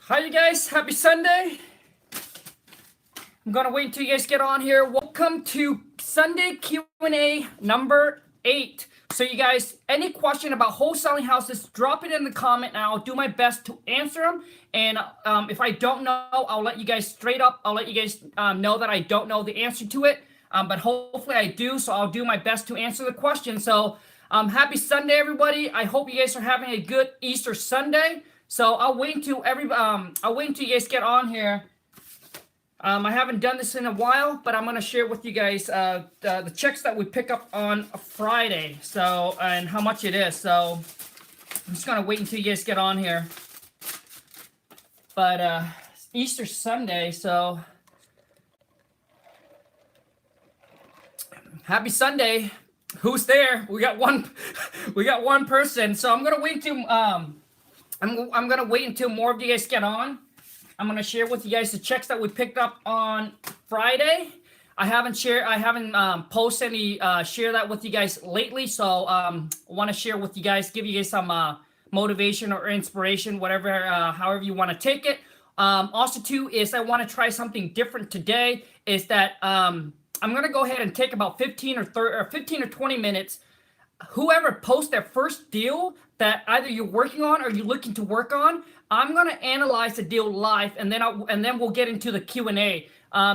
Hi, you guys. Happy Sunday. I'm gonna wait until you guys get on here. Welcome to Sunday Q&A number 8. So you guys, any question about wholesaling houses, drop it in the comment and I'll do my best to answer them. And if I don't know, I'll let you guys straight up. I'll let you guys know that I don't know the answer to it. But hopefully I do, so I'll do my best to answer the question. So happy Sunday, everybody. I hope you guys are having a good Easter Sunday. So I'll wait until you guys get on here. I haven't done this in a while, but I'm gonna share with you guys the checks that we pick up on a Friday. So and how much it is. So I'm just gonna wait until you guys get on here. But Easter Sunday, so happy Sunday. Who's there? We got one person. So I'm gonna wait till I'm gonna wait until more of you guys get on. I'm gonna share with you guys the checks that we picked up on Friday. I haven't posted any share that with you guys lately, so want to share with you guys, give you guys some motivation or inspiration, whatever, however you want to take it. Also, too, is I want to try something different today. Is that I'm gonna go ahead and take about 15 or 20 minutes. Whoever posts their first deal that either you're working on or you're looking to work on, I'm gonna analyze the deal live, and then we'll get into the Q&A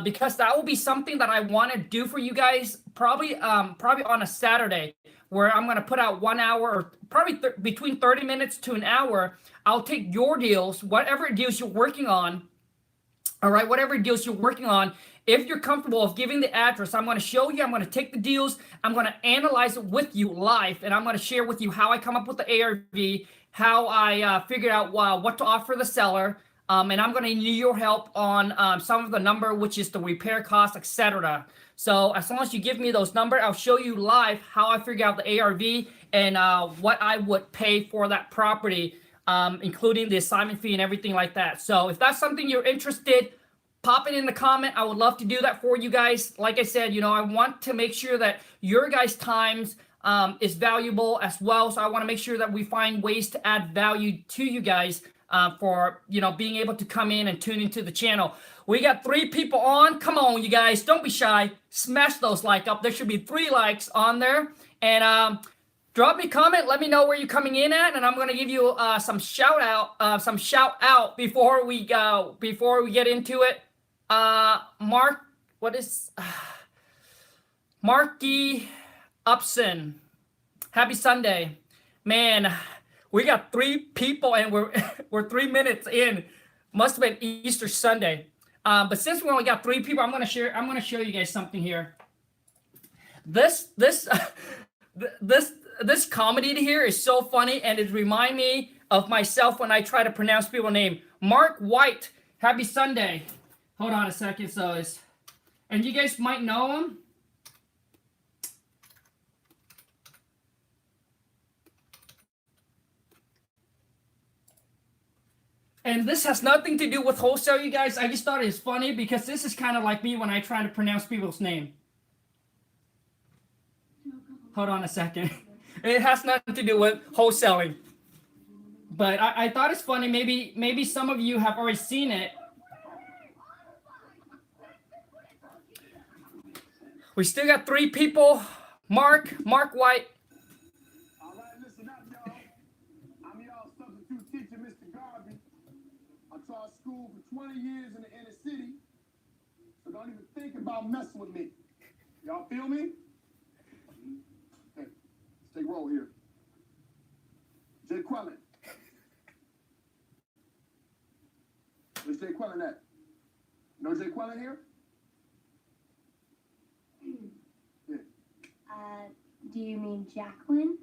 because that will be something that I want to do for you guys probably on a Saturday, where I'm gonna put out 1 hour or probably between 30 minutes to an hour. I'll take your deals, whatever deals you're working on. All right, whatever deals you're working on. If you're comfortable of giving the address, I'm going to show you. I'm going to take the deals. I'm going to analyze it with you live, and I'm going to share with you how I come up with the ARV, how I figured out what to offer the seller, and I'm going to need your help on some of the number, which is the repair cost, etc. So as long as you give me those numbers, I'll show you live how I figure out the ARV and what I would pay for that property, including the assignment fee and everything like that. So if that's something you're interested, pop it in the comment. I would love to do that for you guys. Like I said, I want to make sure that your guys' times is valuable as well. So I want to make sure that we find ways to add value to you guys for, being able to come in and tune into the channel. We got 3 people on. Come on, you guys. Don't be shy. Smash those like up. There should be 3 likes on there. And drop me a comment. Let me know where you're coming in at, and I'm gonna give you some shout out before we get into it. Marky Upson. Happy Sunday, man. We got 3 people, and we're 3 minutes in. Must have been Easter Sunday. But since we only got 3 people, I'm gonna show you guys something here. This comedy here is so funny, and it reminds me of myself when I try to pronounce people's name. Mark White. Happy Sunday. Hold on a second. And you guys might know him. And this has nothing to do with wholesale, you guys. I just thought it was funny because this is kind of like me when I try to pronounce people's name. Hold on a second. It has nothing to do with wholesaling. But I thought it's funny. Maybe some of you have already seen it. We still got 3 people. Mark White. All right, listen up, y'all. I'm y'all substitute teacher, Mr. Garvey. I taught school for 20 years in the inner city, so don't even think about messing with me. Y'all feel me? Hey, let's take roll here. Jay Quellen. Where's Jay Quellen at? No Jay Quellen here? Yeah. Do you mean Jacqueline?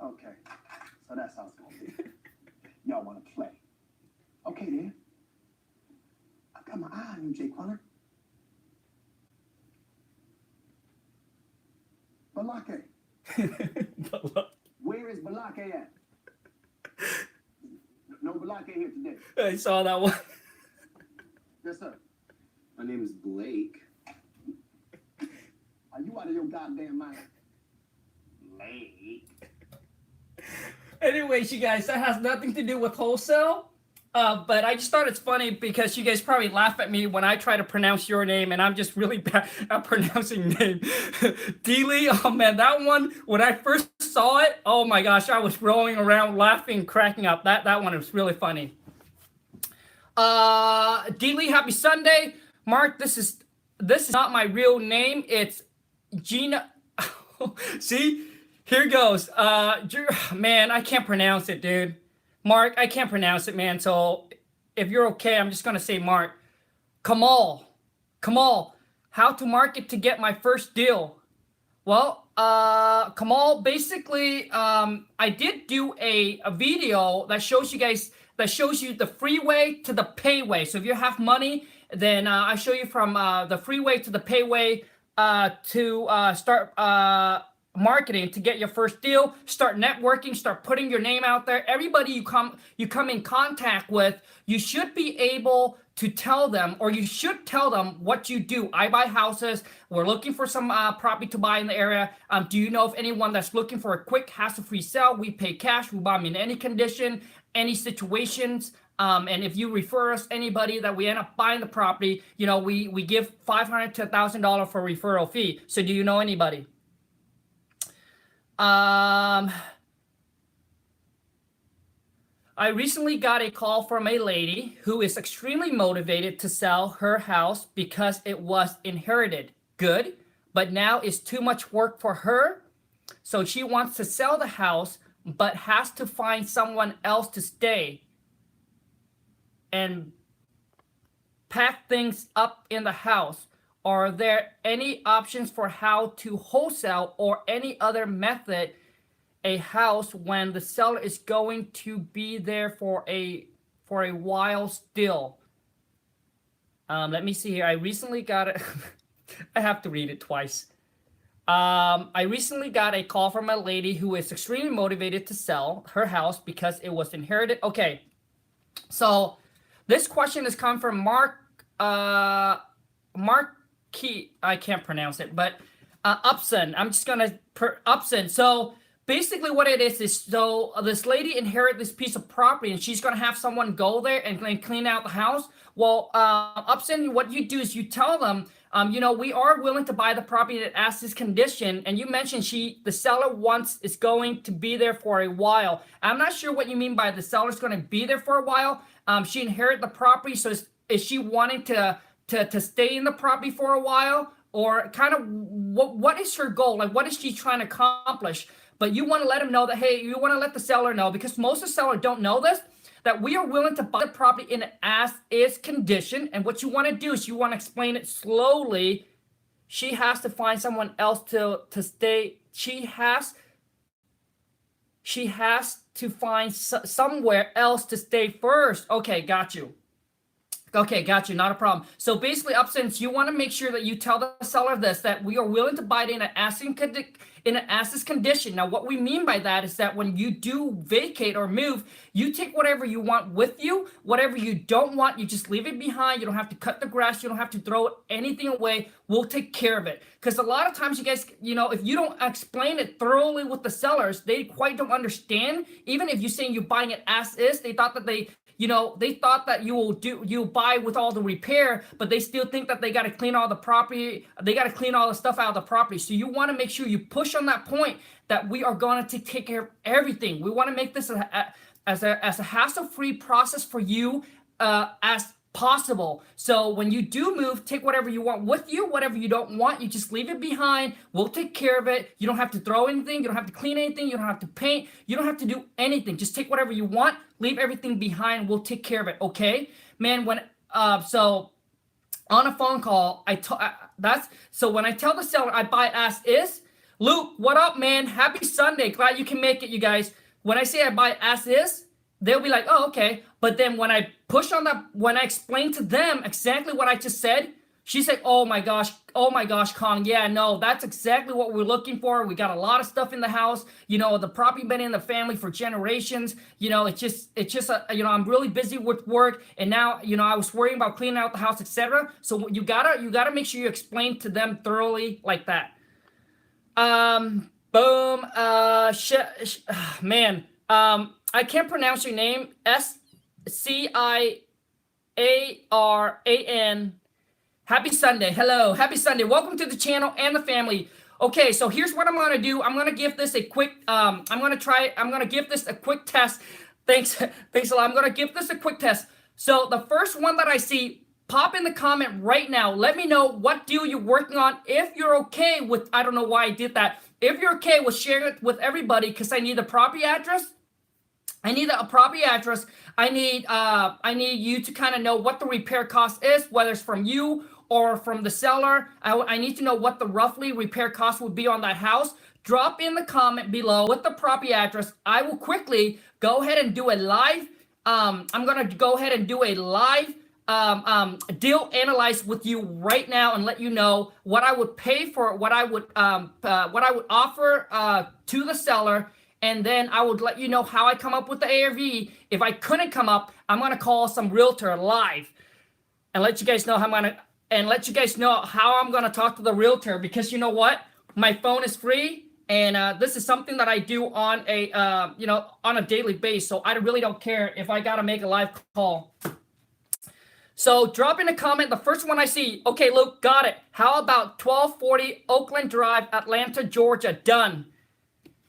Okay, so that's how it's gonna be. Y'all wanna play? Okay then. I've got my eye on you, Jay Quellen. Balake. Where is Balake at? No Balake here today. I saw that one. Yes, sir. My name is Blake. Are you out of your goddamn mind? Blake. Anyways, you guys, that has nothing to do with wholesale. But I just thought it's funny because you guys probably laugh at me when I try to pronounce your name, and I'm just really bad at pronouncing name. Dealey, oh man, that one, when I first saw it, oh my gosh, I was rolling around laughing, cracking up. That one was really funny. Dealey, happy Sunday. Mark, this is not my real name. It's Gina. See, here goes. Man, I can't pronounce it, dude. Mark, I can't pronounce it, man. So if you're okay, I'm just gonna say Mark. Kamal, how to market to get my first deal? Well, Kamal, basically, I did do a video that shows you guys, that shows you the free way to the pay way. So if you have money, then I show you from the free way to the pay way to start marketing to get your first deal, start networking, start putting your name out there. Everybody you come in contact with, you should be able to tell them, or you should tell them what you do. I buy houses. We're looking for some property to buy in the area. Do you know of anyone that's looking for a quick hassle-free sale? We pay cash. We buy them in any condition, any situations. And if you refer us anybody that we end up buying the property, you know, we give $500 to $1,000 for referral fee. So do you know anybody? I recently got a call from a lady who is extremely motivated to sell her house because it was inherited. Good, but now it's too much work for her. So she wants to sell the house, but has to find someone else to stay and pack things up in the house. Are there any options for how to wholesale or any other method a house when the seller is going to be there for a while still? Let me see here. I recently got it. I have to read it twice. I recently got a call from a lady who is extremely motivated to sell her house because it was inherited. Okay, so this question has come from Mark Key, I can't pronounce it, but Upson. I'm just gonna Upson. So basically, what it is so this lady inherited this piece of property, and she's gonna have someone go there and clean out the house. Well, Upson, what you do is you tell them, you know, we are willing to buy the property that as this condition, and you mentioned the seller is going to be there for a while. I'm not sure what you mean by the seller's going to be there for a while. She inherited the property, so is she wanting to stay in the property for a while, or kind of what is her goal? Like, what is she trying to accomplish? But you want to let them know that, hey, you want to let the seller know, because most of the sellers don't know this, that we are willing to buy the property in an as-is condition. And what you want to do is you want to explain it slowly. She has to find someone else to stay. She has to find somewhere else to stay first. Okay, got you. Okay, got you. Not a problem. So basically, since you want to make sure that you tell the seller this, that we are willing to buy it in an as-is condition. Now, what we mean by that is that when you do vacate or move, you take whatever you want with you. Whatever you don't want, you just leave it behind. You don't have to cut the grass. You don't have to throw anything away. We'll take care of it. Because a lot of times you guys, you know, if you don't explain it thoroughly with the sellers, they quite don't understand. Even if you're saying you're buying it as is, they thought that they thought that you'll buy with all the repair, but they still think that they got to clean all the property. They got to clean all the stuff out of the property. So you want to make sure you push on that point that we are going to take care of everything. We want to make this as a hassle-free process for you as possible. So when you do move, take whatever you want with you. Whatever you don't want, you just leave it behind. We'll take care of it. You don't have to throw anything. You don't have to clean anything. You don't have to paint. You don't have to do anything. Just take whatever you want. Leave everything behind. We'll take care of it. Okay, man. So on a phone call, so when I tell the seller I buy as is. Luke, what up, man? Happy Sunday. Glad you can make it, you guys. When I say I buy as is, they'll be like, oh, okay. But then when I push on that, when I explain to them exactly what I just said, she said, oh my gosh, Khang, yeah, no, that's exactly what we're looking for. We got a lot of stuff in the house. You know, the property been in the family for generations. You know, it's just, you know, I'm really busy with work. And now, you know, I was worrying about cleaning out the house, etc. So you gotta make sure you explain to them thoroughly like that. Man, I can't pronounce your name. CIARAN. Happy Sunday. Hello. Happy Sunday. Welcome to the channel and the family. Okay, so here's what I'm going to do. I'm going to give this a quick, I'm going to give this a quick test. Thanks a lot. I'm going to give this a quick test. So the first one that I see, pop in the comment right now. Let me know what deal you're working on. If you're okay with, I don't know why I did that. If you're okay with sharing it with everybody, because I need the property address. I need a property address. I need you to kind of know what the repair cost is, whether it's from you or from the seller. I need to know what the roughly repair cost would be on that house. Drop in the comment below with the property address. I will quickly go ahead and do a live. I'm gonna go ahead and do a live deal analyze with you right now and let you know what I would pay for, what I would offer to the seller. And then I would let you know how I come up with the ARV. If I couldn't come up, I'm gonna call some realtor live and let you guys know how I'm gonna talk to the realtor, because you know what? My phone is free, and this is something that I do on a on a daily basis. So I really don't care if I gotta make a live call. So drop in a comment. The first one I see. Okay, Luke, got it. How about 1240 Oakland Drive, Atlanta, Georgia? Done.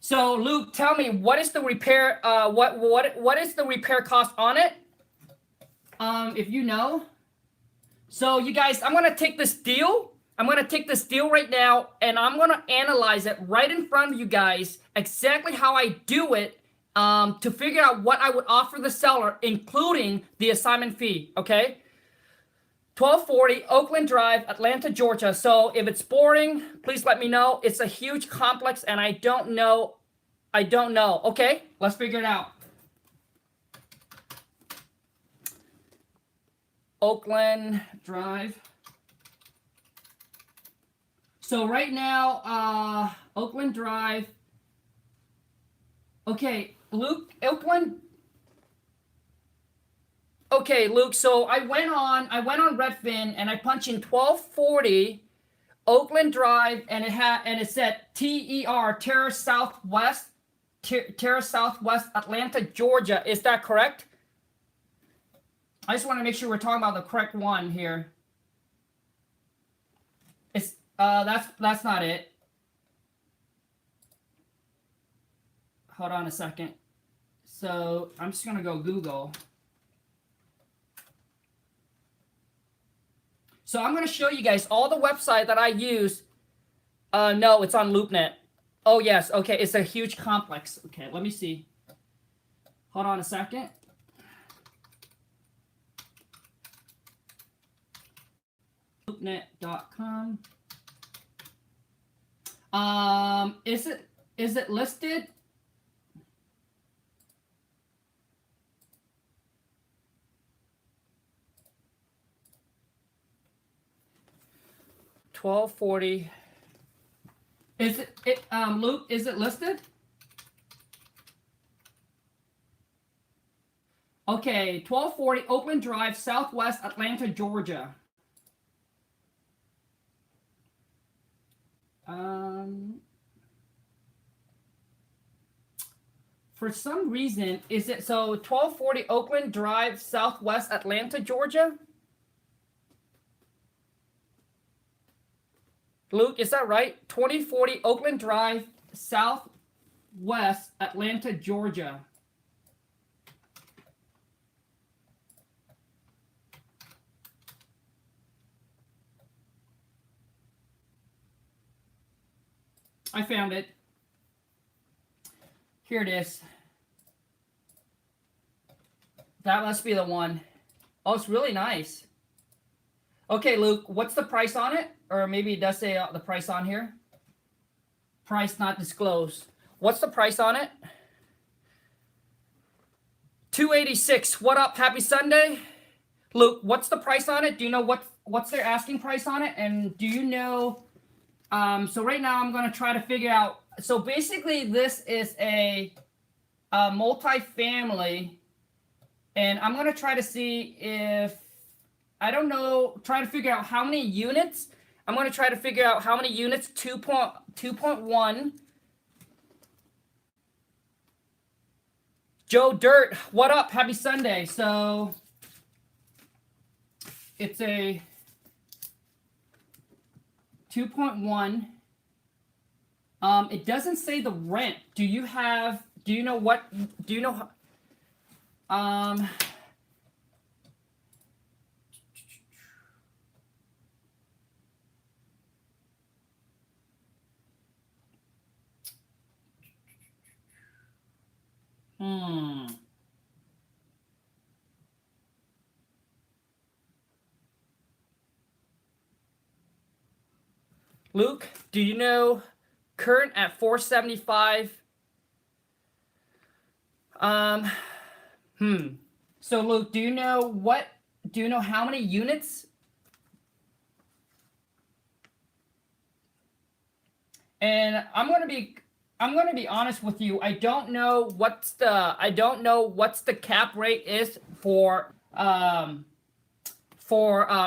So Luke, tell me, what is the repair? What is the repair cost on it? If you know. So you guys, I'm gonna take this deal. I'm gonna take this deal right now, and I'm gonna analyze it right in front of you guys, exactly how I do it, to figure out what I would offer the seller, including the assignment fee. Okay. 1240 Oakland Drive, Atlanta, Georgia. So if it's boring, please let me know. It's a huge complex and I don't know. Okay, let's figure it out. Oakland Drive. So right now, Oakland Drive. Okay, Luke, Oakland. Okay, Luke, so I went on Redfin and I punched in 1240 Oakland Drive, and it said TER, Terrace Southwest, Atlanta, Georgia. Is that correct? I just want to make sure we're talking about the correct one here. It's that's not it. Hold on a second. So I'm just gonna go Google. So I'm going to show you guys all the website that I use. No, it's on LoopNet. Oh, yes. Okay, it's a huge complex. Okay, let me see. Hold on a second. LoopNet.com. Is it listed? $12.40. Is it Luke? Is it listed? Okay, 1240 Oakland Drive, Southwest Atlanta, Georgia. For some reason, is it so 1240 Oakland Drive, Southwest Atlanta, Georgia? Luke, is that right? 2040 Oakland Drive, Southwest Atlanta, Georgia. I found it. Here it is. That must be the one. Oh, it's really nice. Okay, Luke, what's the price on it? Or maybe it does say the price on here. Price not disclosed. What's the price on it? $286. What up? Happy Sunday. Luke, what's the price on it? Do you know what's their asking price on it? And do you know, so right now I'm going to try to figure out, so basically this is a multifamily, and I'm going to try to see if, I don't know, try to figure out how many units. I'm going to try to figure out how many units, 2.1, Joe Dirt, what up? Happy Sunday. So it's a 2.1. It doesn't say the rent. Do you know Luke, do you know current at 475? So Luke, do you know how many units? And I'm gonna be honest with you. I don't know what's the cap rate is for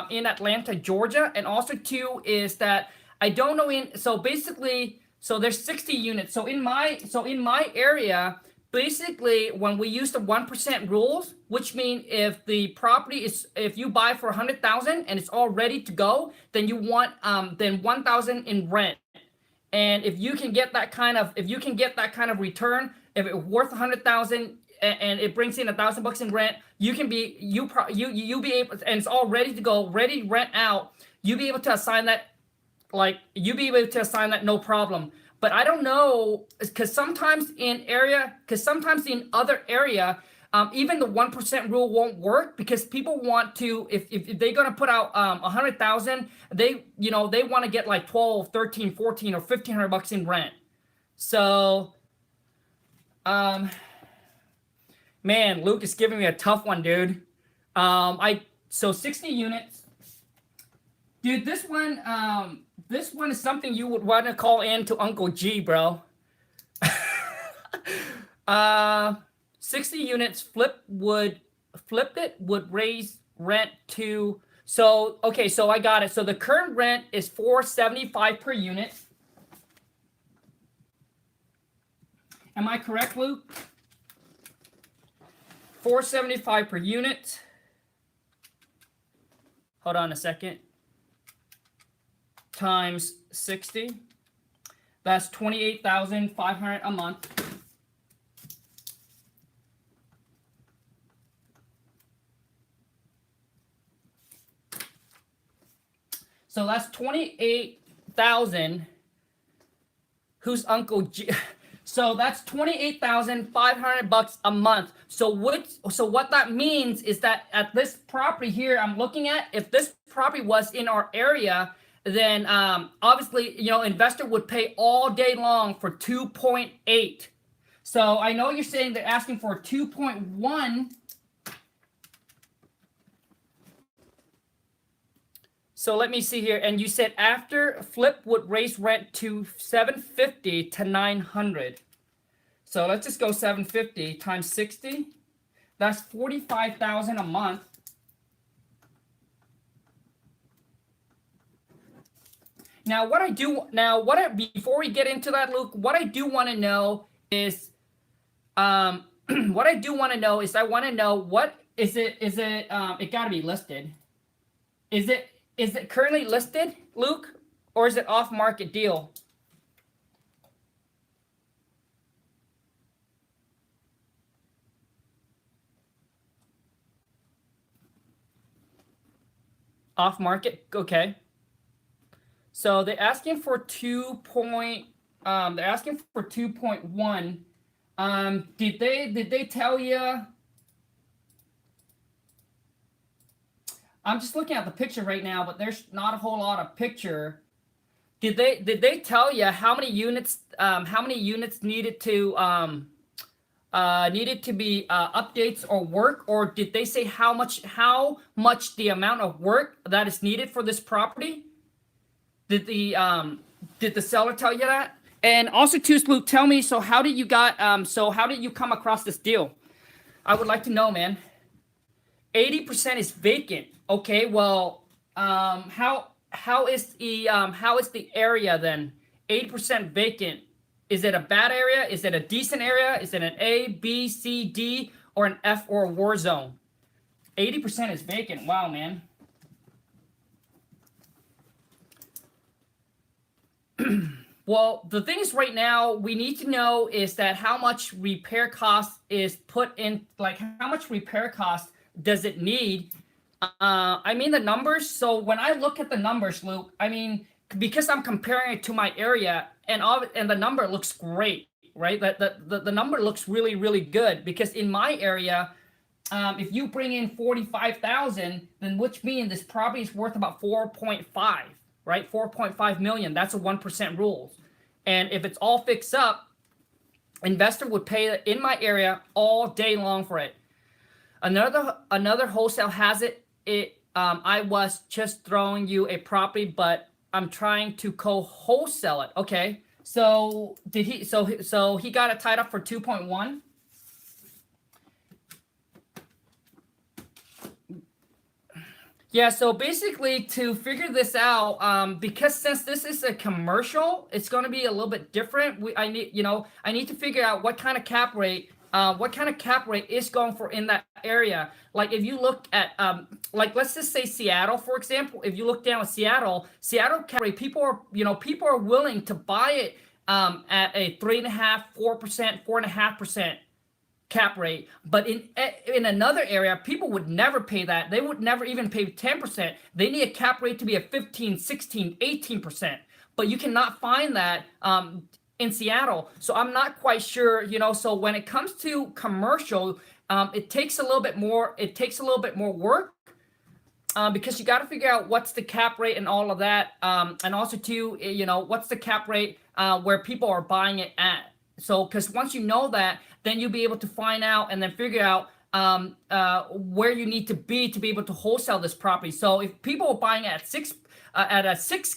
in Atlanta, Georgia, and also too is that I don't know so there's 60 units. So in my area, basically when we use the 1% rules, which mean if you buy for 100,000 and it's all ready to go, then you want then 1,000 in rent. And if you can get that kind of return, if it's worth 100,000 and it brings in $1,000 in rent, you'll be able, and it's all ready to go, ready to rent out. You'll be able to assign that, no problem. But I don't know, because sometimes in other area, even the 1% rule won't work because people want to, if they're gonna put out 100,000, they want to get like 12, 13, 14, or $1,500 in rent. So, man, Luke is giving me a tough one, dude. So 60 units, dude. This one is something you would want to call in to Uncle G, bro. 60 units flipped it would raise rent to, so okay, so I got it. So the current rent is $475 per unit. Am I correct, Luke? $475 per unit. Hold on a second. Times 60. That's $28,500 a month. So that's 28,000. Who's Uncle G? So that's $28,500 a month. So what that means is that at this property here I'm looking at, if this property was in our area, then obviously, investor would pay all day long for 2.8. So I know you're saying they're asking for 2.1. So let me see here. And you said after flip would raise rent to $750 to $900. So let's just go 750 times 60. That's $45,000 a month. Now, before we get into that, Luke, what I do want to know is, I want to know what is it? It got to be listed. Is it currently listed, Luke, or is it off market deal? Off market, okay. So they're asking for 2.1. Did they tell you? I'm just looking at the picture right now, but there's not a whole lot of picture. Did they tell you how many units needed to be updates or work, or did they say how much the amount of work that is needed for this property? Did the seller tell you that? And also, too, Luke, tell me. So how did you come across this deal? I would like to know, man. 80% is vacant. Okay, well, how is the area then? 80% vacant. Is it a bad area? Is it a decent area? Is it an A, B, C, D, or an F or a war zone? 80% is vacant. Wow, man. Well, the thing is right now, we need to know is that how much repair cost is put in, like how much repair cost does it need? I mean the numbers. So when I look at the numbers, Luke, I mean, because I'm comparing it to my area and the number looks great, right? The number looks really, really good because in my area, if you bring in 45,000, then which means this property is worth about 4.5, right? 4.5 million. That's a 1% rule. And if it's all fixed up, investor would pay in my area all day long for it. Another wholesale has it. I was just throwing you a property, but I'm trying to co-wholesale it. Okay. So did he? So he got it tied up for 2.1. Yeah, so basically to figure this out, because since this is a commercial, it's going to be a little bit different. I need to figure out what kind of cap rate is going for in that area. Like if you look at, like let's just say Seattle, for example. If you look down at Seattle cap rate, people are willing to buy it at a 3.5%, 4%, 4.5% cap rate. But in another area, people would never pay that. They would never even pay 10%. They need a cap rate to be a 15, 16, 18%. But you cannot find that in Seattle. So I'm not quite sure, so when it comes to commercial, it takes a little bit more work. Because you got to figure out what's the cap rate and all of that. And also too, what's the cap rate where people are buying it at. So, because once you know that, then you'll be able to find out and then figure out where you need to be able to wholesale this property. So if people are buying at at a 6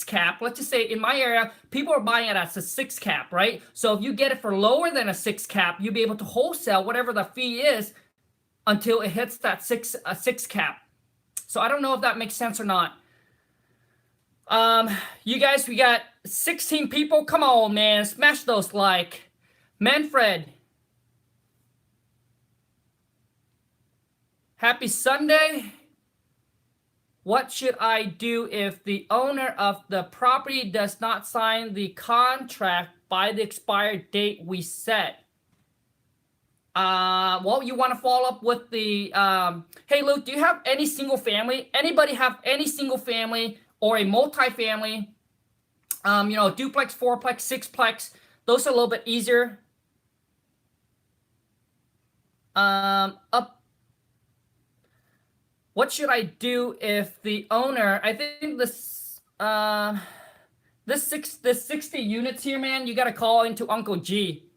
cap, let's just say in my area, people are buying it at a 6 cap, right? So if you get it for lower than a 6 cap, you'll be able to wholesale whatever the fee is until it hits that 6 cap. So I don't know if that makes sense or not. You guys, we got 16 people. Come on, man. Smash those like. Manfred. Happy Sunday. What should I do if the owner of the property does not sign the contract by the expired date we set? Well, you want to follow up with the, hey, Luke, do you have any single family? Anybody have any single family or a multifamily? Duplex, fourplex, sixplex. Those are a little bit easier. What should I do if the owner? I think this 60 units here, man. You got to call into Uncle G.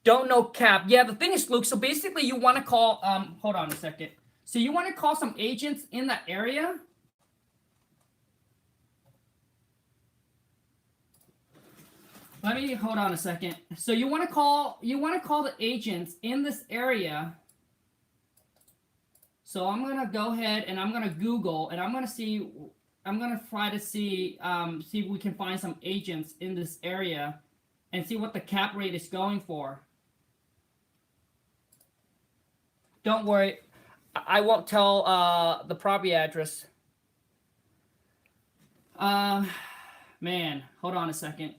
Don't know cap. Yeah, the thing is, Luke. So basically, you want to call. Hold on a second. So you want to call some agents in that area. Let me hold on a second. So you want to call the agents in this area. So I'm gonna go ahead and I'm gonna Google and I'm gonna try to see if we can find some agents in this area and see what the cap rate is going for. Don't worry, I won't tell the property address. Man, hold on a second.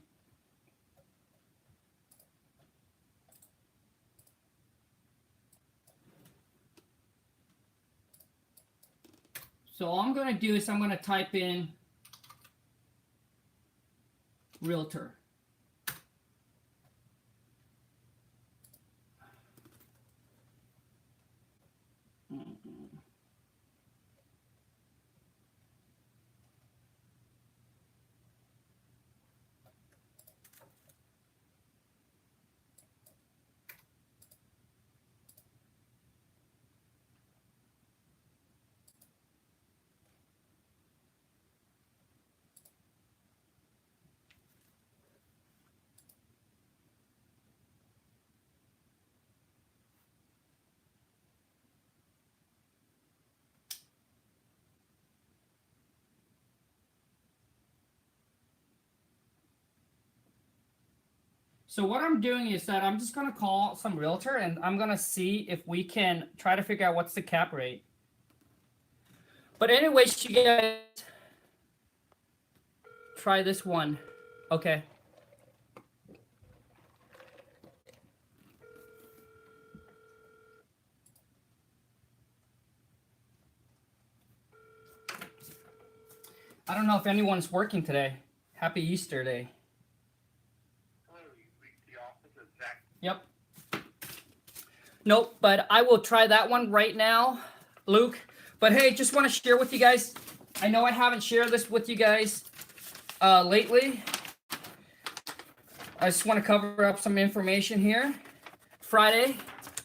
So all I'm going to do is I'm going to type in Realtor. So what I'm doing is that I'm just gonna call some realtor and I'm gonna see if we can try to figure out what's the cap rate. But anyways, you guys try this one. Okay. I don't know if anyone's working today. Happy Easter Day. Yep. Nope, but I will try that one right now, Luke. But hey, just want to share with you guys. I know I haven't shared this with you guys lately. I just want to cover up some information here. Friday,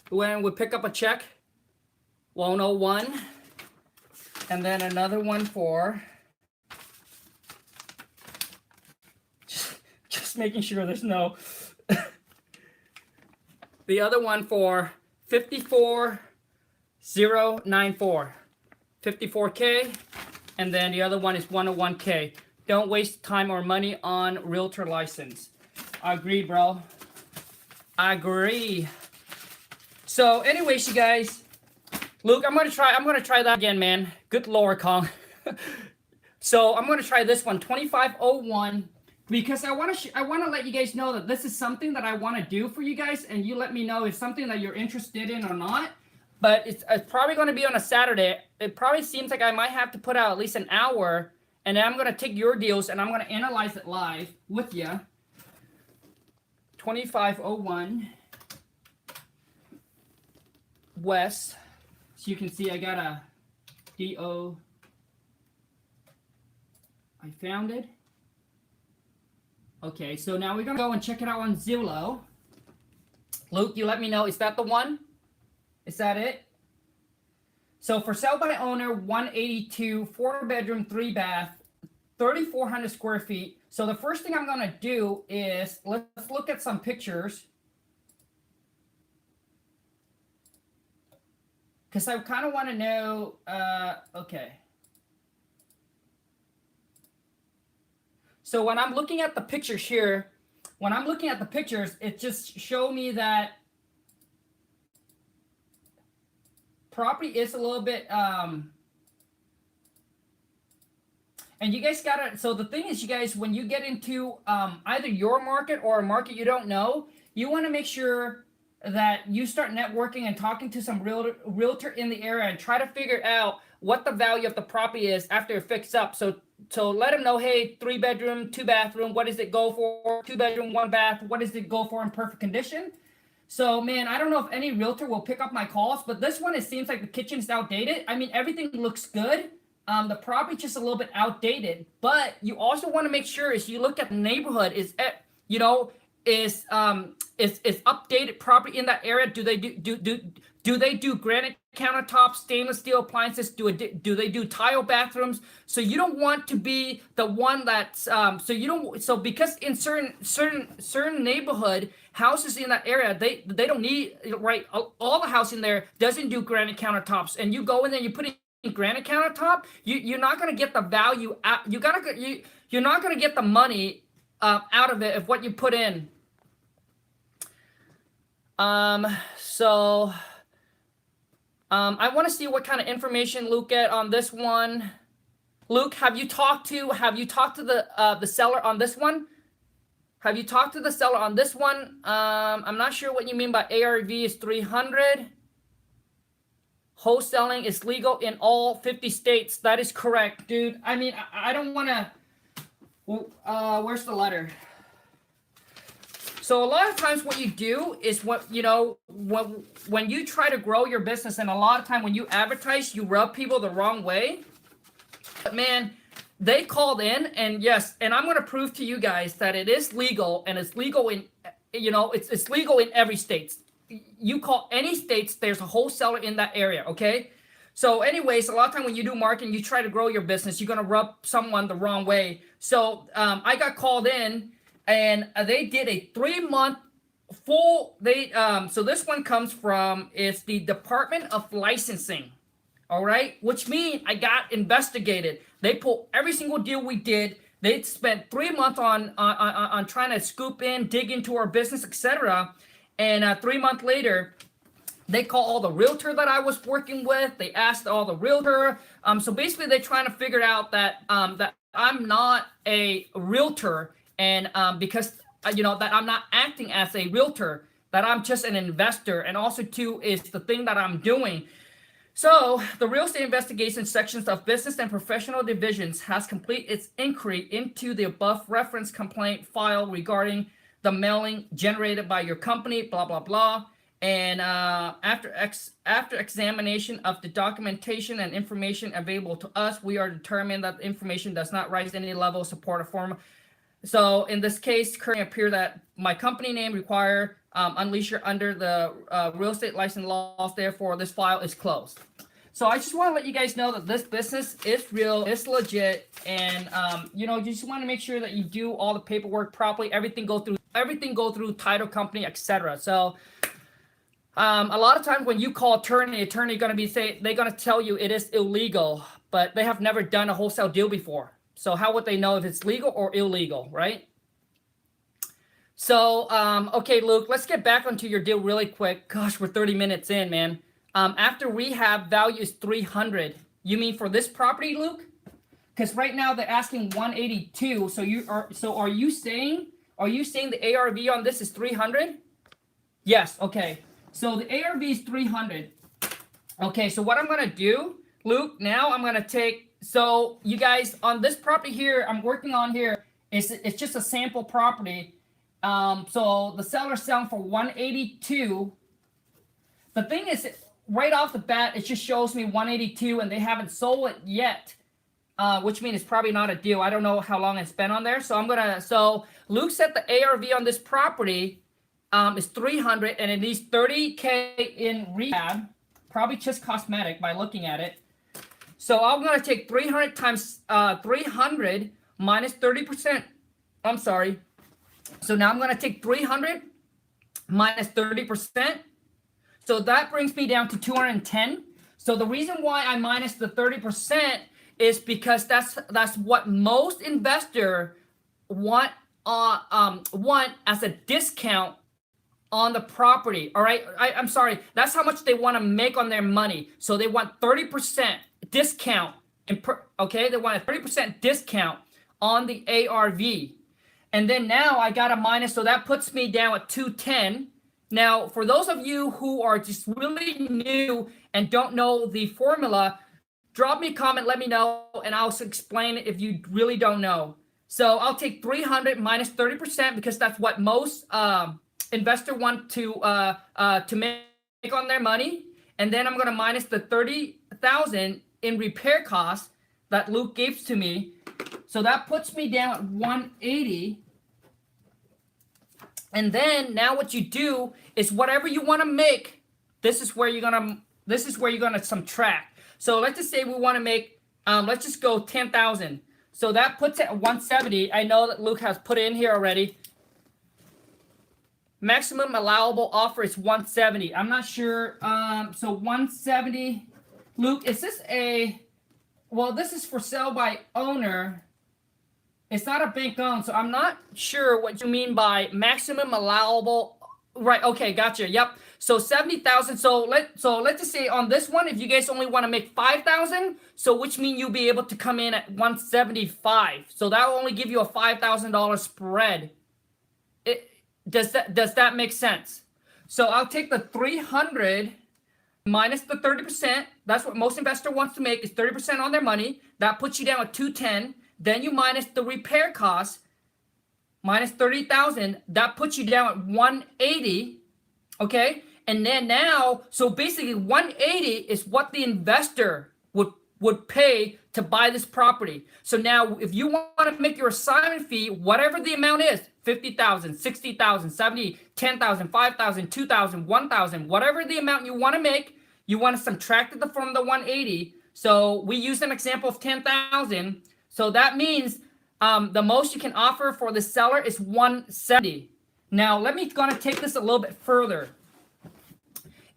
when we pick up a check, 101, and then another one for just making sure there's no. The other one for 54094, 54K, and then the other one is 101K. Don't waste time or money on realtor license. I agree, bro. I agree. So, anyways, you guys, Luke, I'm gonna try that again, man. Good Lord, Khang. So I'm gonna try this one, 2501. Because I want to let you guys know that this is something that I want to do for you guys, and you let me know if something that you're interested in or not. But it's probably going to be on a Saturday. It probably seems like I might have to put out at least an hour, and then I'm going to take your deals and I'm going to analyze it live with you. 2501 West. So you can see I got a DO. I found it. Okay, so now we're gonna go and check it out on Zillow. Luke, you let me know, is that the one? Is that it? So for sale by owner, 182, 4-bedroom, 3-bath, 3,400 square feet. So the first thing I'm gonna do is, let's look at some pictures. Because I kind of want to know, okay. So when I'm looking at the pictures here, it just show me that property is a little bit, and you guys gotta, so the thing is, you guys, when you get into either your market or a market you don't know, you want to make sure that you start networking and talking to some realtor in the area and try to figure out what the value of the property is after it fixed up. So let them know, hey, 3-bedroom, 2-bathroom, what does it go for? 2-bedroom, 1-bath, what does it go for in perfect condition? So, man, I don't know if any realtor will pick up my calls, but this one, it seems like the kitchen's outdated. I mean, everything looks good. The property's just a little bit outdated, but you also want to make sure as you look at the neighborhood is updated property in that area. Do they do granite countertops, stainless steel appliances? Do they do tile bathrooms? So you don't want to be the one that's because in certain neighborhood houses in that area, they don't need, right, all the house in there doesn't do granite countertops, and you go in there, you put in granite countertop, you're not going to get the value out. You're not going to get the money out of it of what you put in. I want to see what kind of information Luke get on this one. Luke, have you talked to the seller on this one? Have you talked to the seller on this one? I'm not sure what you mean by ARV is 300. Wholesaling is legal in all 50 states. That is correct, dude. I mean, I don't want to. Where's the letter? So a lot of times what you do is when you try to grow your business, and a lot of time when you advertise, you rub people the wrong way. But man, they called in, and yes, and I'm going to prove to you guys that it is legal, and it's legal in, it's legal in every state. You call any states, there's a wholesaler in that area, okay? So anyways, a lot of time when you do marketing, you try to grow your business, you're going to rub someone the wrong way. So I got called in, and they did a 3-month full, so this one comes from, it's the Department of Licensing, all right? Which means I got investigated. They pulled every single deal we did. They spent 3 months on trying to scoop in, dig into our business, etc. And 3 months later, they call all the realtor that I was working with. They asked all the realtor. So basically, they're trying to figure out that that I'm not a realtor, and because that I'm not acting as a realtor, that I'm just an investor, and also too is the thing that I'm doing. So the real estate investigation sections of business and professional divisions has completed its inquiry into the above reference complaint file regarding the mailing generated by your company, blah, blah, blah. And after examination of the documentation and information available to us, we are determined that the information does not rise to any level of support or form. So in this case, currently appear that my company name require unleasher under the real estate license laws. Therefore, this file is closed. So I just want to let you guys know that this business is real, it's legit, and you just want to make sure that you do all the paperwork properly. Everything go through title company, etc. So a lot of times when you call attorney going to be they're going to tell you it is illegal, but they have never done a wholesale deal before. So how would they know if it's legal or illegal, right? So, okay, Luke, let's get back onto your deal really quick. Gosh, we're 30 minutes in, man. After rehab, value is 300. You mean for this property, Luke? Because right now they're asking 182. So are you saying the ARV on this is 300? Yes. Okay. So the ARV is 300. Okay. So what I'm gonna do, Luke, now I'm gonna take. So you guys on this property here, I'm working on here. It's just a sample property. So the seller's selling for 182. The thing is, right off the bat, it just shows me 182, and they haven't sold it yet, which means it's probably not a deal. I don't know how long it's been on there. So Luke said the ARV on this property is 300, and it needs 30K in rehab, probably just cosmetic by looking at it. So I'm gonna take 300 times 300 minus 30%. I'm sorry. So now I'm going to take 300 minus 30%. So that brings me down to 210. So the reason why I minus the 30% is because that's what most investors want as a discount on the property. All right. I'm sorry. That's how much they want to make on their money. So they want 30% discount. Okay. They want a 30% discount on the ARV. And then now I got a minus, so that puts me down at 210. Now, for those of you who are just really new and don't know the formula, drop me a comment, let me know, and I'll explain it if you really don't know. So I'll take 300 minus 30% because that's what most investors want to make on their money. And then I'm going to minus the 30,000 in repair costs that Luke gave to me. So that puts me down at 180. And then now what you do is whatever you want to make, this is where you're gonna subtract. So let's just say we want to make let's just go 10,000. So that puts it at 170. I know that Luke has put it in here already. Maximum allowable offer is 170. I'm not sure. So 170. Luke, is this this is for sale by owner. It's not a bank owned, so I'm not sure what you mean by maximum allowable. Right, okay, gotcha. Yep. So 70,000. So let's just say on this one, if you guys only want to make 5,000, so which means you'll be able to come in at 175. So that will only give you a $5,000 spread. Does that make sense? So I'll take the 300 minus the 30%. That's what most investor wants to make is 30% on their money. That puts you down at 210. Then you minus the repair costs, minus 30,000. That puts you down at 180. Okay. And then now, so basically 180 is what the investor would pay to buy this property. So now if you want to make your assignment fee, whatever the amount is, 50,000, 60,000, 70, 10,000, 5,000, 2,000, 1,000, whatever the amount you want to make, you want to subtract it from the 180. So we use an example of 10,000. So that means the most you can offer for the seller is 170. Now, let me gonna take this a little bit further.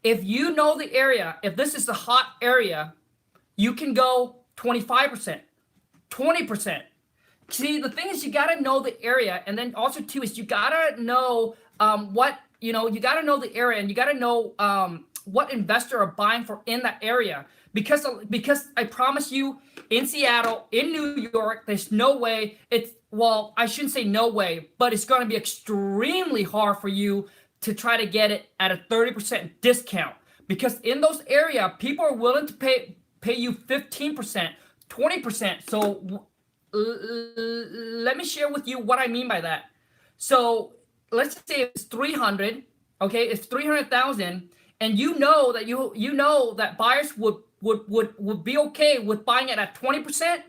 If you know the area, if this is a hot area, you can go 25%, 20%. See, the thing is, you gotta know the area, and then also too is you gotta know what you gotta know the area, and you gotta know what investor are buying for in that area. Because I promise you, in Seattle, in New York, there's no way I shouldn't say no way, but it's gonna be extremely hard for you to try to get it at a 30% discount. Because in those areas, people are willing to pay you 15%, 20%. So let me share with you what I mean by that. So let's say it's 300, okay, it's 300,000, and you know that buyers would be okay with buying it at 20%.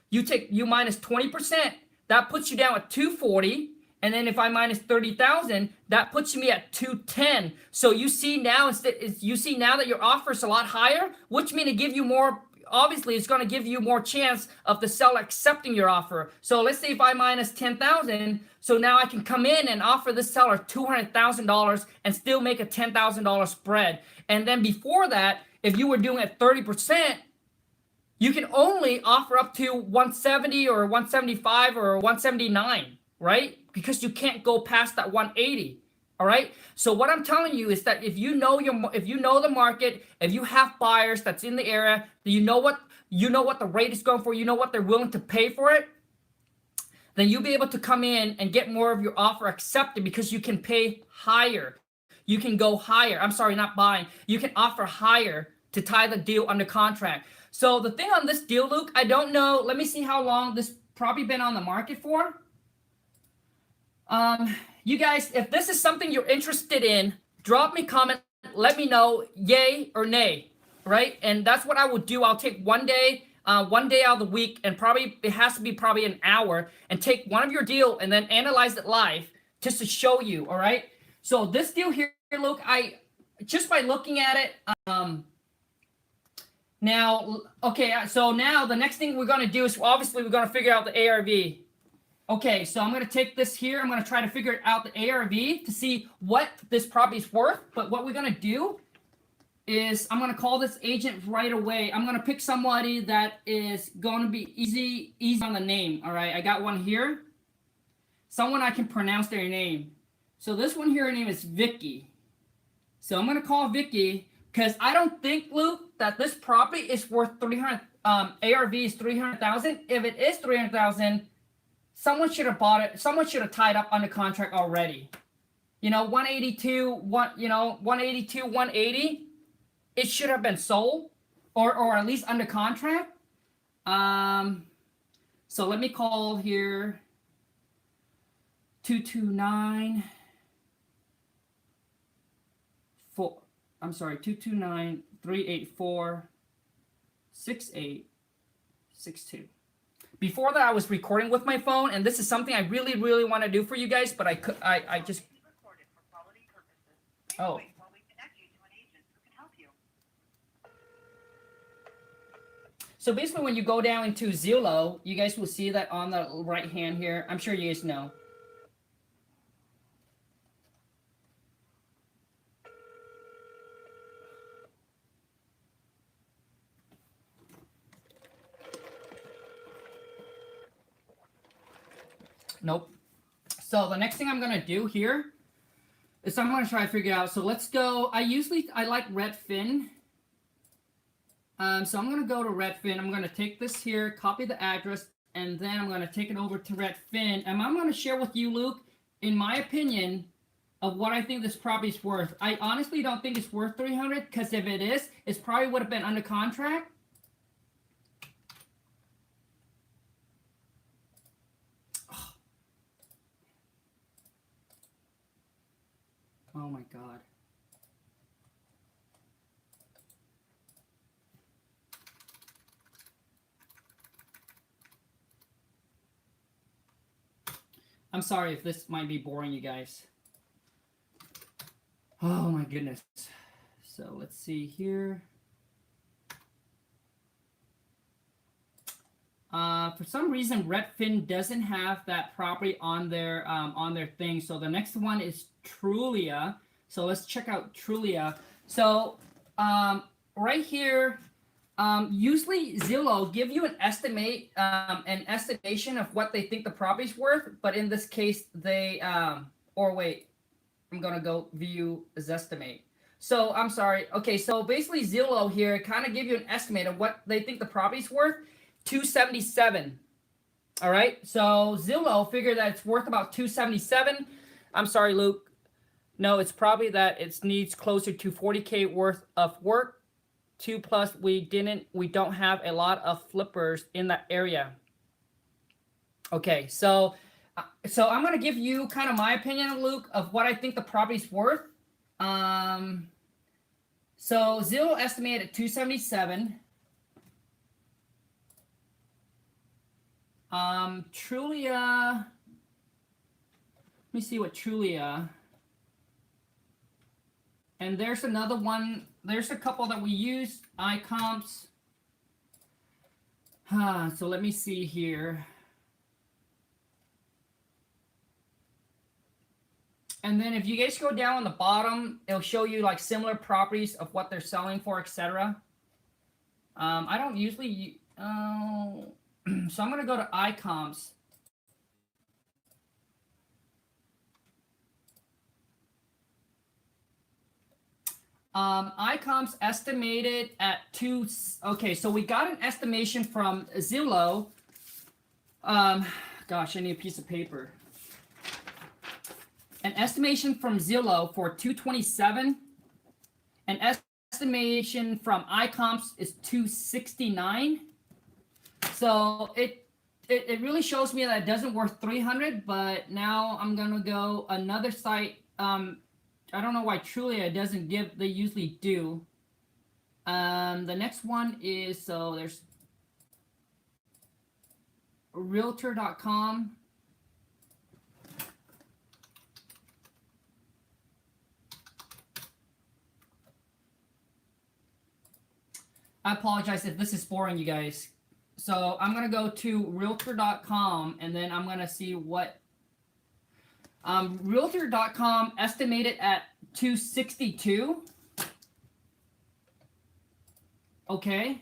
You minus 20%, that puts you down at 240. And then if I minus 30,000, that puts me at 210. So you see now that your offer is a lot higher, which means to give you more. Obviously, it's going to give you more chance of the seller accepting your offer. So let's say if I minus 10,000, so now I can come in and offer this seller $200,000 and still make a $10,000 spread. And then before that, if you were doing it 30%, you can only offer up to 170 or 175 or 179, right? Because you can't go past that 180. All right. So what I'm telling you is that if you know the market, if you have buyers that's in the area, you know what the rate is going for, you know what they're willing to pay for it, then you'll be able to come in and get more of your offer accepted because you can pay higher. You can go higher. I'm sorry, not buying. You can offer higher to tie the deal under contract. So the thing on this deal, Luke, I don't know. Let me see how long this probably been on the market for. You guys, if this is something you're interested in, drop me a comment. Let me know yay or nay, right? And that's what I would do. I'll take one day out of the week, and probably it has to be probably an hour, and take one of your deal and then analyze it live just to show you. All right. So this deal here, look, just by looking at it, now, okay. So now the next thing we're gonna do is obviously we're gonna figure out the ARV. Okay, so I'm going to take this here. I'm going to try to figure out the ARV to see what this property is worth. But what we're going to do is I'm going to call this agent right away. I'm going to pick somebody that is going to be easy on the name. All right, I got one here. Someone I can pronounce their name. So this one here, her name is Vicky. So I'm going to call Vicky because I don't think, Luke, that this property is worth 300. ARV is 300,000. If it is 300,000. Someone should have bought it. Someone should have tied up under contract already. 182, 180. It should have been sold, or at least under contract. So let me call here. 229. I'm sorry, 229-384-6862. Before that, I was recording with my phone, and this is something I really, really want to do for you guys, but I just. Oh. So basically, when you go down into Zillow, you guys will see that on the right hand here. I'm sure you guys know. Nope. So the next thing I'm going to do here is I'm going to try to figure out. So let's go. I like Redfin. So I'm going to go to Redfin. I'm going to take this here, copy the address, and then I'm going to take it over to Redfin. And I'm going to share with you, Luke, in my opinion, of what I think this property is worth. I honestly don't think it's worth 300, because if it is, it probably would have been under contract. Oh my God. I'm sorry if this might be boring, you guys. Oh my goodness. So let's see here. For some reason, Redfin doesn't have that property on their thing. So the next one is Trulia. So let's check out Trulia. So right here, Usually Zillow give you an estimation of what they think the property's worth, but in this case, they, or wait, I'm gonna go view Zestimate. So I'm sorry. Okay, so basically Zillow here kind of give you an estimate of what they think the property's worth, 277. All right, so Zillow figured that it's worth about 277. I'm sorry, Luke. No, it's probably that it needs closer to 40K worth of work. 2+, we don't have a lot of flippers in that area. Okay, so I'm gonna give you kind of my opinion, Luke, of what I think the property's worth. So Zillow estimated at 277. Trulia, let me see what Trulia. And there's another one. There's a couple that we use, iComps. So let me see here. And then if you guys go down on the bottom, it'll show you like similar properties of what they're selling for, etc. I don't usually, so I'm going to go to iComps. iComps estimated at okay, so we got an estimation from Zillow. Gosh, I need a piece of paper. An estimation from Zillow for 227. An estimation from iComps is 269. So it really shows me that it doesn't worth 300, but now I'm gonna go another site. I don't know why Trulia doesn't give, they usually do. The next one is, so there's Realtor.com. I apologize if this is boring, you guys. So I'm going to go to Realtor.com and then I'm going to see what Realtor.com estimated at 262. Okay.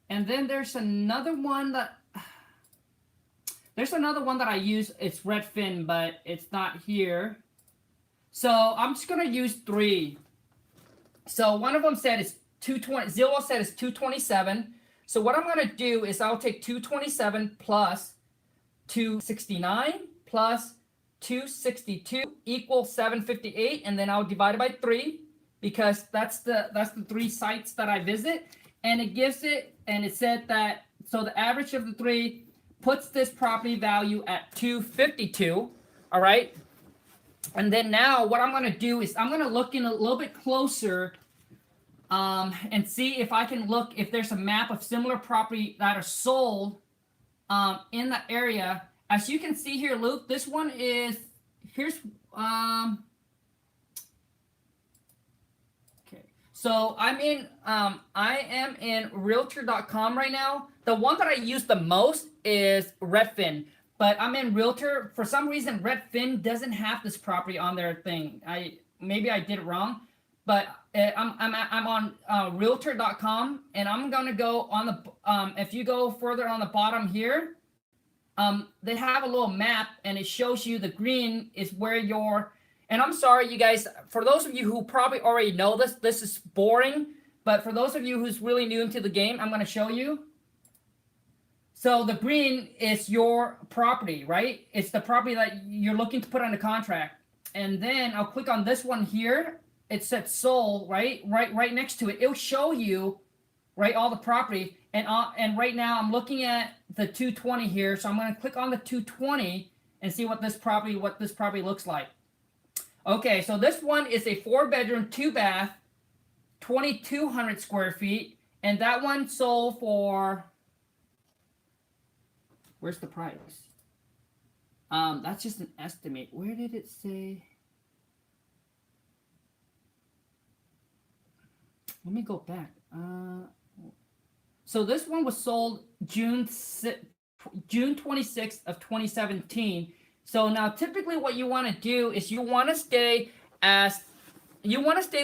And then there's another one that I use. It's Redfin, but it's not here. So I'm just going to use 3. So one of them said it's 220. Zillow said it's 227. So what I'm going to do is I'll take 227 plus 269 plus 262 equals 758, and then I'll divide it by 3 because that's the 3 sites that I visit, and it gives it, and it said that, so the average of the 3 puts this property value at 252. All right, and then now what I'm going to do is I'm going to look in a little bit closer and see if I can look if there's a map of similar property that are sold in the area. As you can see here, Luke, this one is, here's, okay. So I am in Realtor.com right now. The one that I use the most is Redfin, but I'm in Realtor. For some reason, Redfin doesn't have this property on their thing. Maybe I did it wrong, but I'm on Realtor.com, and I'm gonna go on the, if you go further on the bottom here, they have a little map and it shows you the green is where you're, and I'm sorry, you guys, for those of you who probably already know this is boring, but for those of you who's really new into the game, I'm going to show you. So the green is your property, right? It's the property that you're looking to put under contract. And then I'll click on this one here. It said sold, right next to it. It'll show you, right, all the property. And right now I'm looking at the 220 here, so I'm going to click on the 220 and see what this property looks like. Okay, so this one is a 4-bedroom, 2-bath, 2,200 square feet, and that one sold for, where's the price? That's just an estimate. Where did it say? Let me go back. So this one was sold June 26th of 2017. So now typically what you want to do is you want to stay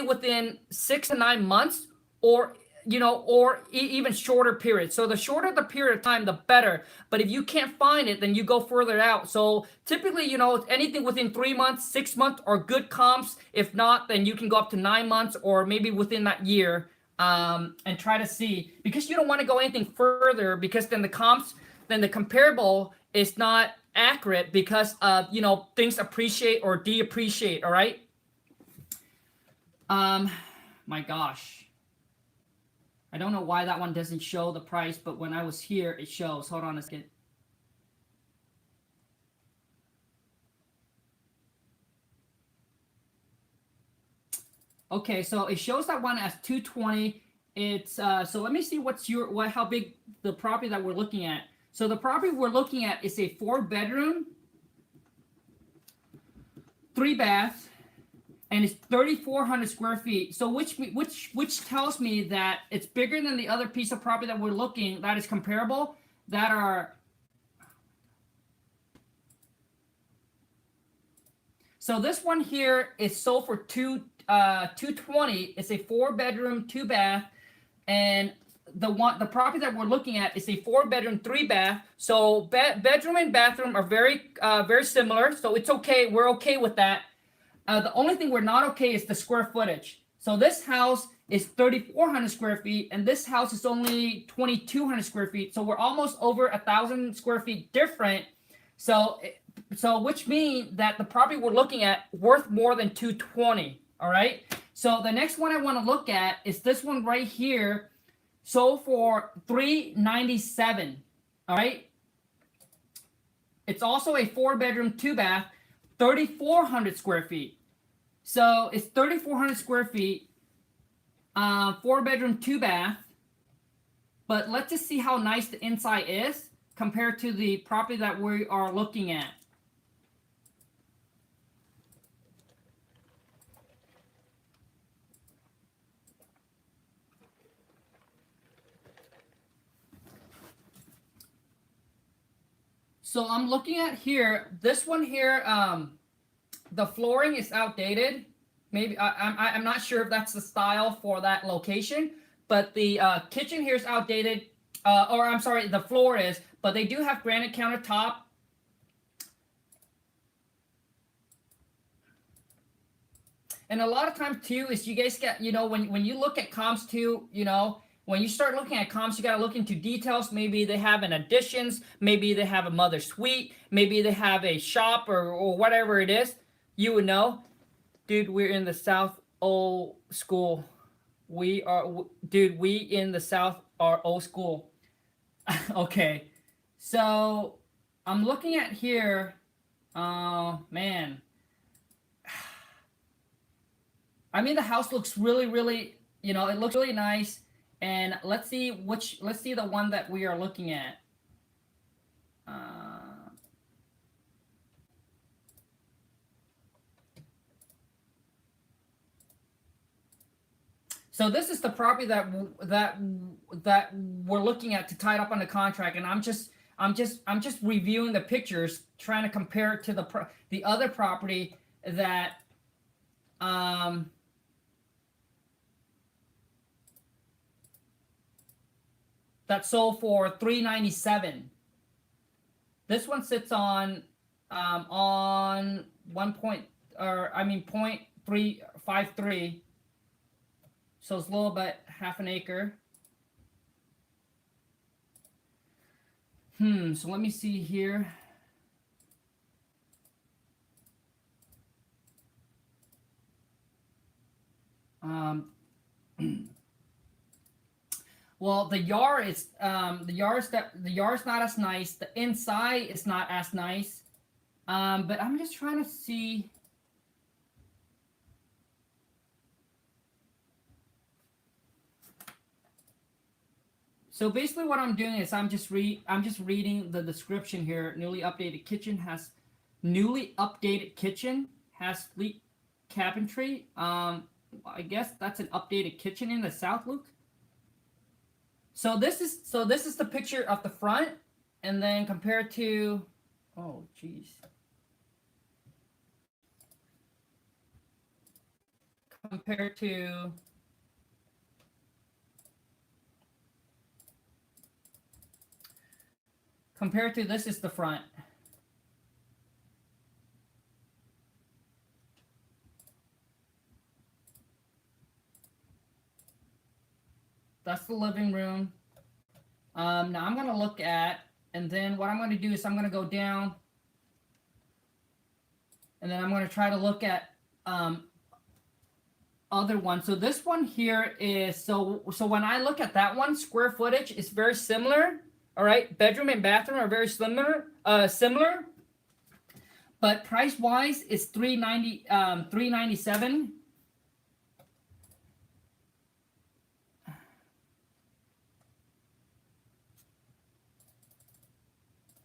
within 6 to 9 months, or you know, or even shorter periods. So the shorter the period of time, the better. But if you can't find it, then you go further out. So typically, you know, anything within 3 months, 6 months are good comps. If not, then you can go up to 9 months or maybe within that year, and try to see, because you don't want to go anything further, because then the comps, then the comparable is not accurate because you know, things appreciate or depreciate. All right. My gosh. I don't know why that one doesn't show the price, but when I was here, it shows. Hold on a second. Okay, so it shows that one as 220. It's so let me see how big the property that we're looking at. So the property we're looking at is a 4-bedroom, 3-bath. And it's 3,400 square feet. So which tells me that it's bigger than the other piece of property that we're looking that is comparable. That are. So this one here is sold for 220. It's a 4-bedroom, 2-bath, and the property that we're looking at is a 4-bedroom, 3-bath. So bedroom and bathroom are very similar. So it's okay. We're okay with that. The only thing we're not okay is the square footage. So this house is 3,400 square feet, and this house is only 2,200 square feet. So we're almost over 1,000 square feet different. So which means that the property we're looking at worth more than 220. All right. So the next one I want to look at is this one right here, sold for 397. All right. It's also a 4-bedroom, 2-bath. 3,400 square feet. So it's 3,400 square feet, 4-bedroom, 2-bath. But let's just see how nice the inside is compared to the property that we are looking at. So I'm looking at here, this one here, the flooring is outdated. Maybe I'm not sure if that's the style for that location, but the kitchen here is outdated. Or I'm sorry, the floor is, but they do have granite countertop. And a lot of times too is you guys get, you know, when you look at comps too, you know, when you start looking at comps, you got to look into details. Maybe they have an additions, maybe they have a mother suite, maybe they have a shop or whatever it is. You would know. Dude, we're in the South old school. We in the South are old school. Okay. So I'm looking at here. Man. I mean, the house looks really, you know, it looks really nice. And let's see the one that we are looking at. So this is the property that we're looking at to tie it up on the contract, and I'm just reviewing the pictures, trying to compare it to the other property that that sold for $397. This one sits on 0.353. So it's a little bit half an acre. So let me see here. Well, the yard is not as nice. The inside is not as nice. But I'm just trying to see. So basically what I'm doing is I'm just reading the description here. Newly updated kitchen has sleek cabinetry. I guess that's an updated kitchen in the South, Luke. So this is the picture of the front, and then compared to, oh geez. Compared to compared to this is the front. That's the living room. Now I'm going to look at, and then what I'm going to do is I'm going to go down, and then I'm going to try to look at other ones. So this one here is, so when I look at that one, square footage is very similar. All right, bedroom and bathroom are very similar, but price wise is $397.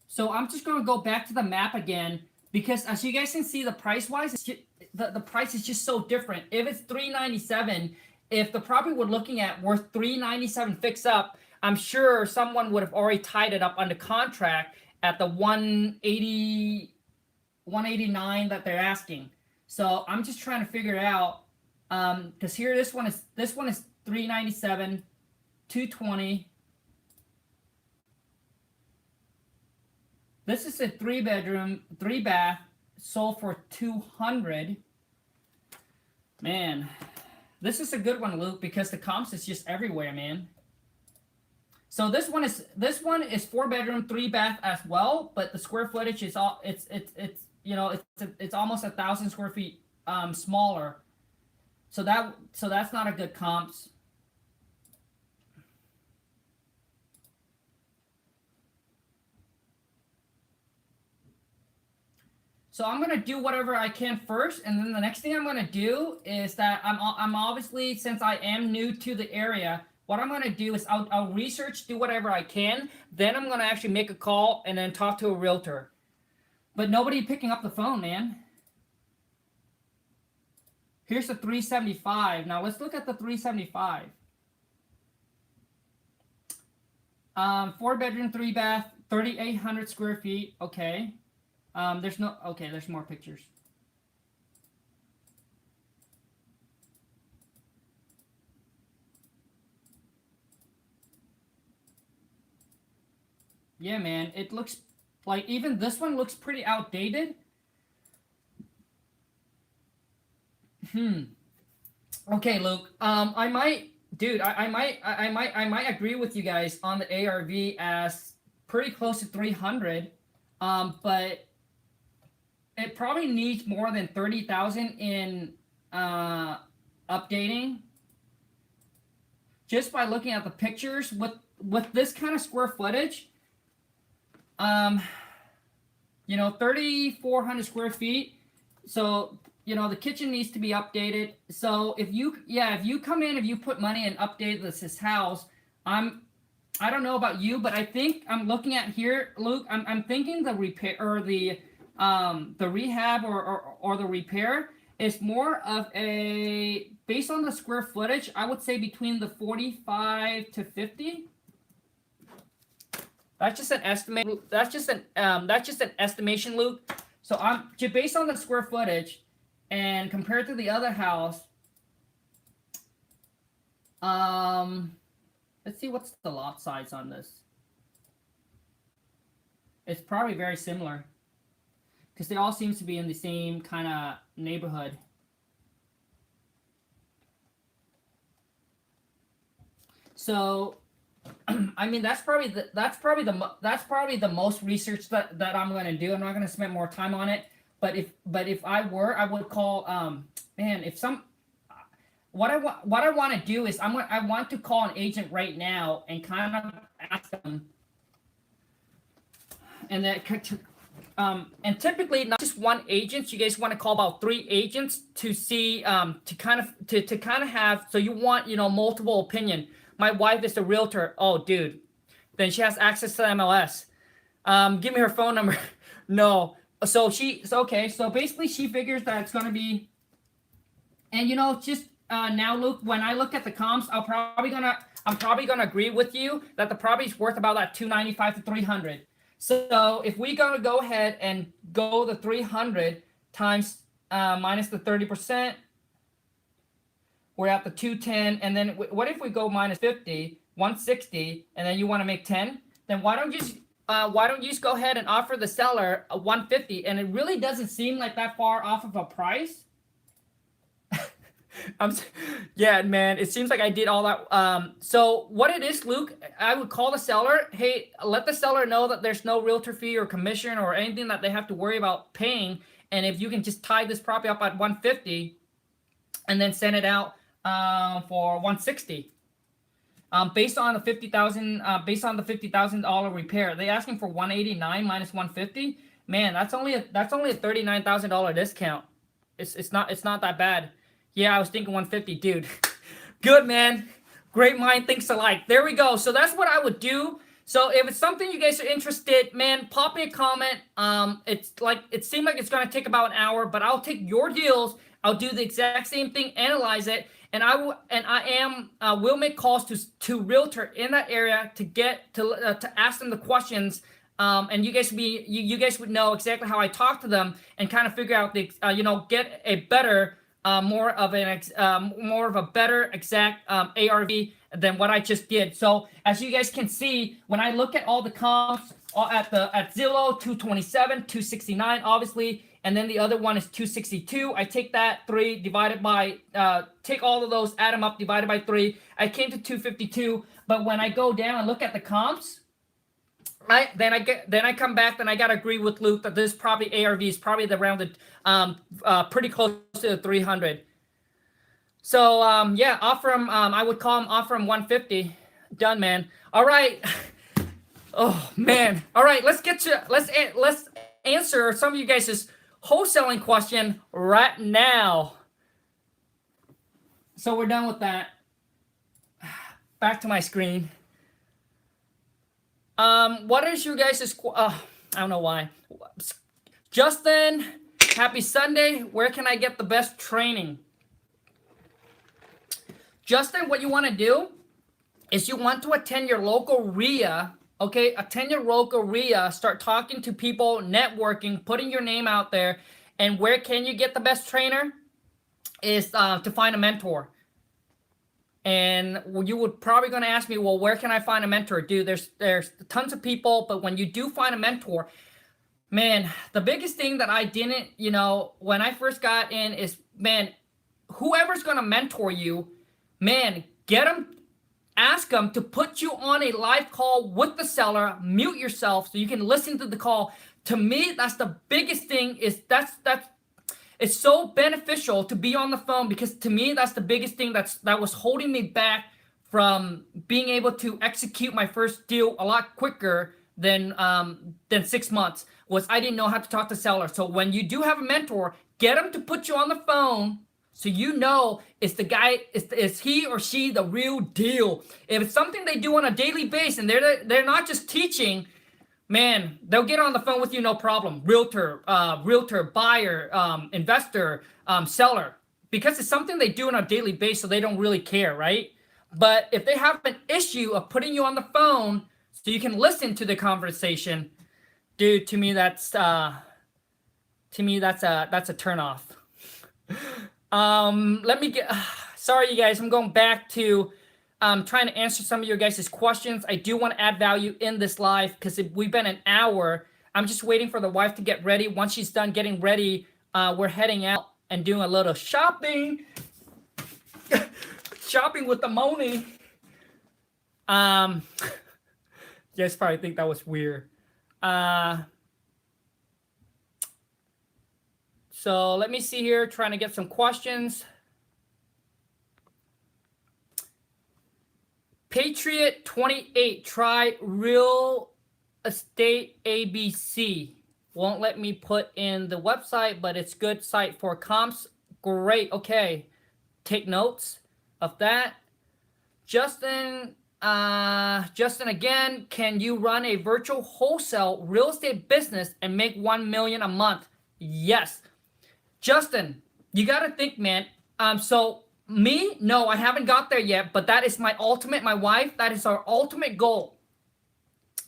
So I'm just going to go back to the map again, because as you guys can see, the price wise, the price is just so different. If it's $397, if the property we're looking at worth $397 fix up, I'm sure someone would have already tied it up under contract at the 189 that they're asking. So I'm just trying to figure it out, because here this one is $397, $220. This is a 3-bedroom, 3-bath, sold for $200. Man, this is a good one, Luke, because the comps is just everywhere, man. So this one is 4-bedroom, 3-bath as well, but the square footage is all it's almost 1,000 square feet smaller. So that's not a good comps. So I'm gonna do whatever I can first, and then the next thing I'm gonna do is that I'm obviously, since I am new to the area, what I'm gonna do is I'll research, do whatever I can. Then I'm gonna actually make a call and then talk to a realtor. But nobody picking up the phone, man. Here's the 375. Now let's look at the 375. 4-bedroom, 3-bath, 3,800 square feet. Okay. There's more pictures. Yeah, man, it looks like even this one looks pretty outdated. Okay, Luke. I might agree with you guys on the ARV as pretty close to 300. But it probably needs more than 30,000 in updating. Just by looking at the pictures with this kind of square footage, 3,400 square feet. So, the kitchen needs to be updated. So if you come in, if you put money and update this house, I don't know about you, but I think I'm looking at here, Luke, I'm thinking the repair or the rehab or the repair is more of a, based on the square footage, I would say between the 45 to 50. That's just an estimate. That's just an estimation, Luke. So I'm just based on the square footage and compared to the other house. Let's see what's the lot size on this. It's probably very similar because they all seems to be in the same kind of neighborhood. So, I mean, that's probably the most research that I'm going to do. I'm not going to spend more time on it. But if I were, I would call what I want to do is I want to call an agent right now and kind of ask them, and that and typically not just one agent. You guys want to call about 3 agents to see to kind of have, so you want multiple opinion. My wife is a realtor. Oh, dude, then she has access to the MLS. Give me her phone number. No. So okay. So basically, she figures that it's gonna be, and just now, Luke. When I look at the comps, I'm probably gonna agree with you that the property's worth about that 295 to 300. So if we gonna go ahead and go the 300 times minus the 30%, we're at the 210. And then what if we go minus 50, 160, and then you want to make 10? Then why don't you why don't you just go ahead and offer the seller a 150? And it really doesn't seem like that far off of a price. Yeah, man, it seems like I did all that. So what it is, Luke, I would call the seller. Hey, let the seller know that there's no realtor fee or commission or anything that they have to worry about paying. And if you can just tie this property up at 150 and then send it out for 160. Based on the $50,000 repair, they asking for 189 minus 150. Man, that's only a $39,000 discount. It's not that bad. Yeah, I was thinking 150, dude. Good, man. Great mind thinks alike. There we go. So that's what I would do. So if it's something you guys are interested, man, pop me a comment. It seemed like it's gonna take about an hour, but I'll take your deals. I'll do the exact same thing, analyze it, and I will make calls to realtor in that area to ask them the questions. And you guys would know exactly how I talk to them and kind of figure out get a better. More of a better exact ARV than what I just did. So as you guys can see, when I look at all the comps at Zillow, 227, 269, obviously, and then the other one is 262. I take that 3 divided by take all of those, add them up, divided by 3. I came to 252. But when I go down and look at the comps, I come back, then I gotta agree with Luke that this probably ARV is probably around the pretty close to the 300. So yeah, offer him. I would call him, offer him 150. Done, man. All right. Oh man. All right. Let's answer some of you guys' wholesaling question right now. So we're done with that. Back to my screen. What is your guys' I don't know why. Justin, happy Sunday. Where can I get the best training? Justin, what you want to do is you want to attend your local RIA, okay? Attend your local RIA, start talking to people, networking, putting your name out there. And where can you get the best trainer? Is to find a mentor. And you would probably going to ask me, well, where can I find a mentor? Dude, there's tons of people, but when you do find a mentor, man, the biggest thing that I didn't, when I first got in is, man, whoever's going to mentor you, man, ask them to put you on a live call with the seller, mute yourself so you can listen to the call. To me, that's the biggest thing is it's so beneficial to be on the phone, because to me, that's the biggest thing that was holding me back from being able to execute my first deal a lot quicker than 6 months, was I didn't know how to talk to sellers. So when you do have a mentor, get them to put you on the phone so is he or she the real deal. If it's something they do on a daily basis and they're not just teaching, man, they'll get on the phone with you, no problem. Realtor, buyer, investor, seller, because it's something they do on a daily basis, so they don't really care, right? But if they have an issue of putting you on the phone so you can listen to the conversation, dude, to me that's a turnoff. Sorry, you guys, I'm going back to trying to answer some of your guys' questions. I do want to add value in this live because we've been an hour. I'm just waiting for the wife to get ready. Once she's done getting ready, we're heading out and doing a little shopping. Shopping with the money. You guys probably think that was weird. So let me see here, trying to get some questions. Patriot 28, try Real Estate ABC. Won't let me put in the website, but it's good site for comps. Great. Okay. Take notes of that. Justin again, can you run a virtual wholesale real estate business and make $1 million a month? Yes. Justin, you got to think, man. So me, no, I haven't got there yet, but that is my wife, that is our ultimate goal.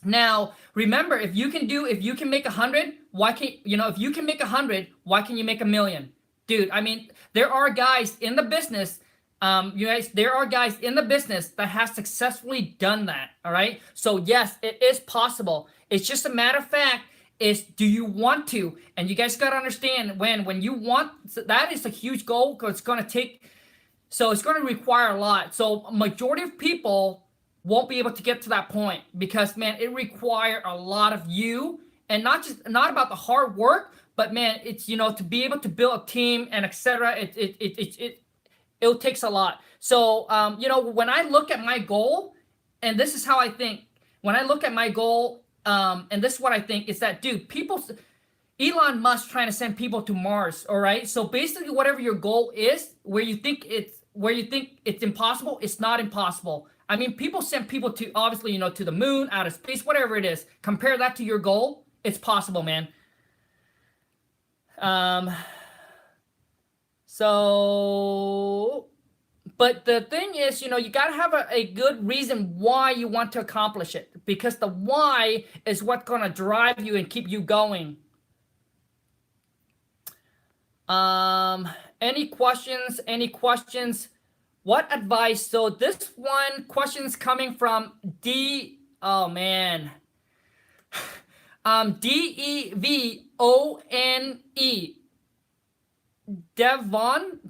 Now, remember, if you can make 100, if you can make 100, why can you make $1 million? Dude, I mean, there are guys in the business You guys, there are guys in the business that have successfully done that. All right. So yes, it is possible. It's just a matter of fact is, do you want to? And you guys got to understand when you want, that is a huge goal, because it's going to take, so it's going to require a lot. So majority of people won't be able to get to that point, because man, it requires a lot of you, and not about the hard work, but man, it's, you know, to be able to build a team and etc. It takes a lot. So you know, when I look at my goal, and this is how I think, when I look at my goal, and this is what I think, is that, dude, Elon Musk trying to send people to Mars. All right. So basically, whatever your goal is, where you think it's impossible, it's not impossible. I mean, people send people to, obviously, you know, to the moon, out of space, whatever it is. Compare that to your goal. It's possible, man. So, but the thing is, you know, you got to have a good reason why you want to accomplish it, because the why is what's going to drive you and keep you going. Any questions? Any questions? What advice? So this one question is coming from oh man. DEVONE.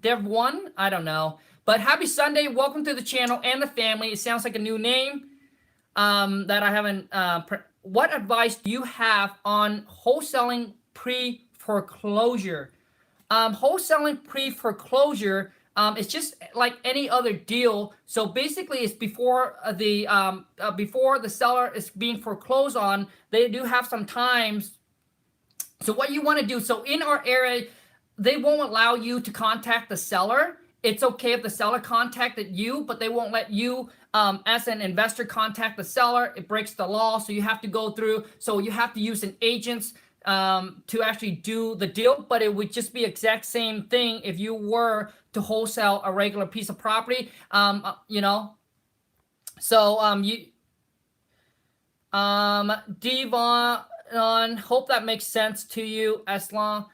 Devon, I don't know. But happy Sunday. Welcome to the channel and the family. It sounds like a new name that I haven't. What advice do you have on wholesaling pre-foreclosure? Wholesaling pre-foreclosure, it's just like any other deal. So basically, it's before the seller is being foreclosed on. They do have some times. So what you want to do, so in our area, they won't allow you to contact the seller. It's okay if the seller contacted you, but they won't let you, as an investor, contact the seller. It breaks the law. So you have to go through. So you have to use an agent to actually do the deal. But it would just be exact same thing if you were to wholesale a regular piece of property. You know. So Devon, hope that makes sense to you. As long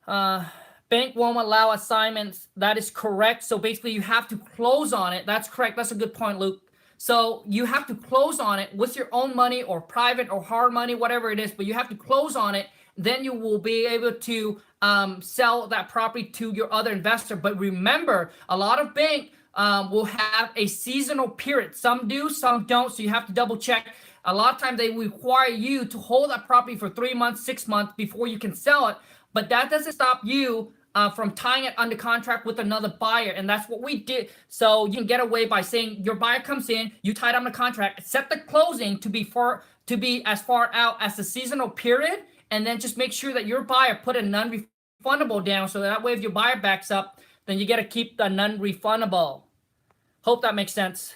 bank won't allow assignments. That is correct. So basically, you have to close on it. That's correct. That's a good point, Luke. So you have to close on it with your own money, or private or hard money, whatever it is. But you have to close on it. Then you will be able to sell that property to your other investor. But remember, a lot of bank will have a seasonal period. Some do, some don't. So you have to double check. A lot of times they require you to hold that property for 3 months, 6 months before you can sell it. But that doesn't stop you from tying it under contract with another buyer. And that's what we did. So you can get away by saying your buyer comes in, you tie it on the contract, set the closing to be as far out as the seasonal period, and then just make sure that your buyer put a non-refundable down, so that way if your buyer backs up, then you get to keep the non-refundable. Hope that makes sense.